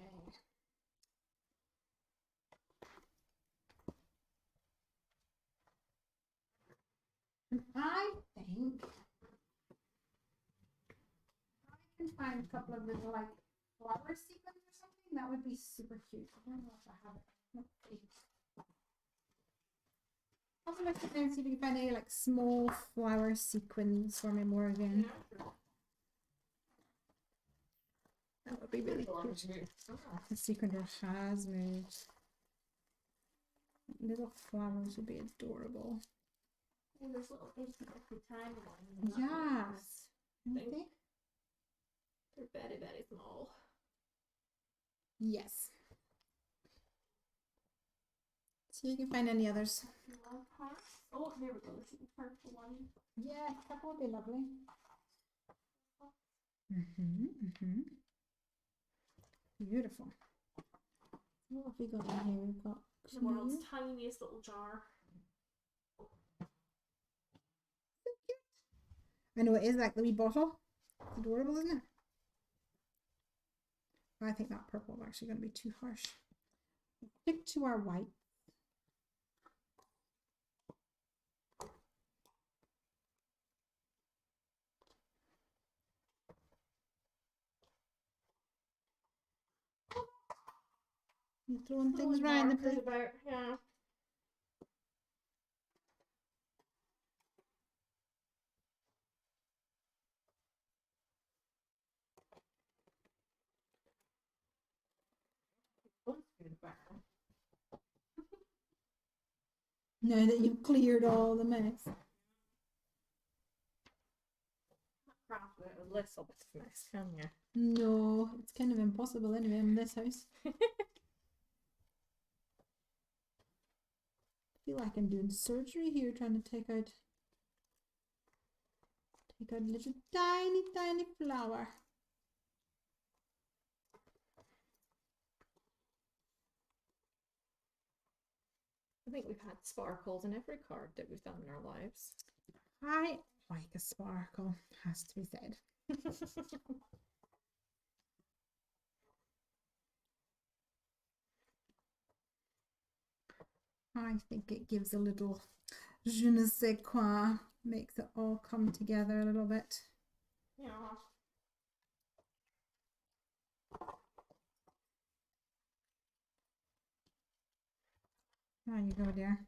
And I think I can find a couple of little like flower sequins or something. That would be super cute. I don't know if I have it. Let's see. Also, look at there and see if you can find any like small flower sequins for me, Morgan. That would be really cute. The sequin has moved. Little flowers would be adorable. Oh, there's little tiny ones. Yes. They're very, very small. Yes. See if you can find any others. Oh, there we go. This is the purple one. Yeah, that would be lovely. Mm-hmm. Beautiful. What have we got in here? We've got The world's tiniest little jar. I know it is like the wee bottle. It's adorable, isn't it? I think that purple is actually going to be too harsh. Stick to our white. You're throwing things around the place. About, yeah. Now that you've cleared all the mess. Craft it a little bit of mess, can you? No, it's kind of impossible anyway in this house. I feel like I'm doing surgery here, trying to take out a little tiny flower. I think we've had sparkles in every card that we've done in our lives. I like a sparkle, has to be said. I think it gives a little je ne sais quoi, makes it all come together a little bit. Yeah. There you go, dear.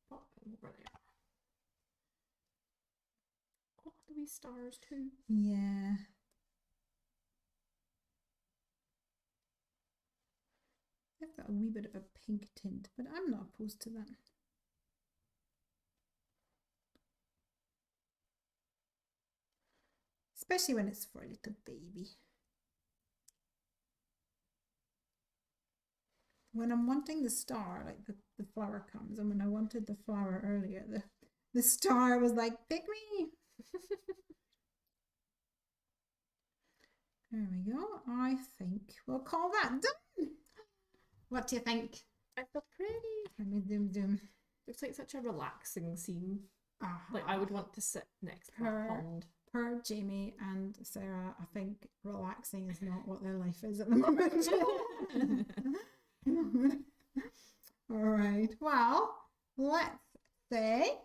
Pop him over there. Oh, the wee stars too. Yeah. I've got a wee bit of a pink tint, but I'm not opposed to that. Especially when it's for a little baby. When I'm wanting the star, like the flower comes, and when I wanted the flower earlier, the star was like, pick me. There we go. I think we'll call that done. What do you think? I feel pretty. Let me zoom. Looks like such a relaxing scene. Uh-huh. Like I would want to sit next to a pond. Per Jamie and Sarah, I think relaxing is not what their life is at the moment. All right. Well, let's say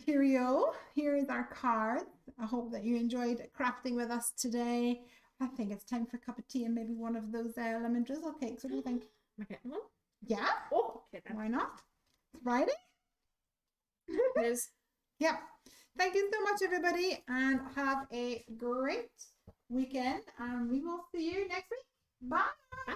cheerio. Here is our card. I hope that you enjoyed crafting with us today. I think it's time for a cup of tea and maybe one of those lemon drizzle cakes. What do you think? Am I getting one? Yeah. Oh, okay then. Why not? It's Friday. It is. Yep. Thank you so much, everybody, and have a great weekend. And we will see you next week. Bye. Bye.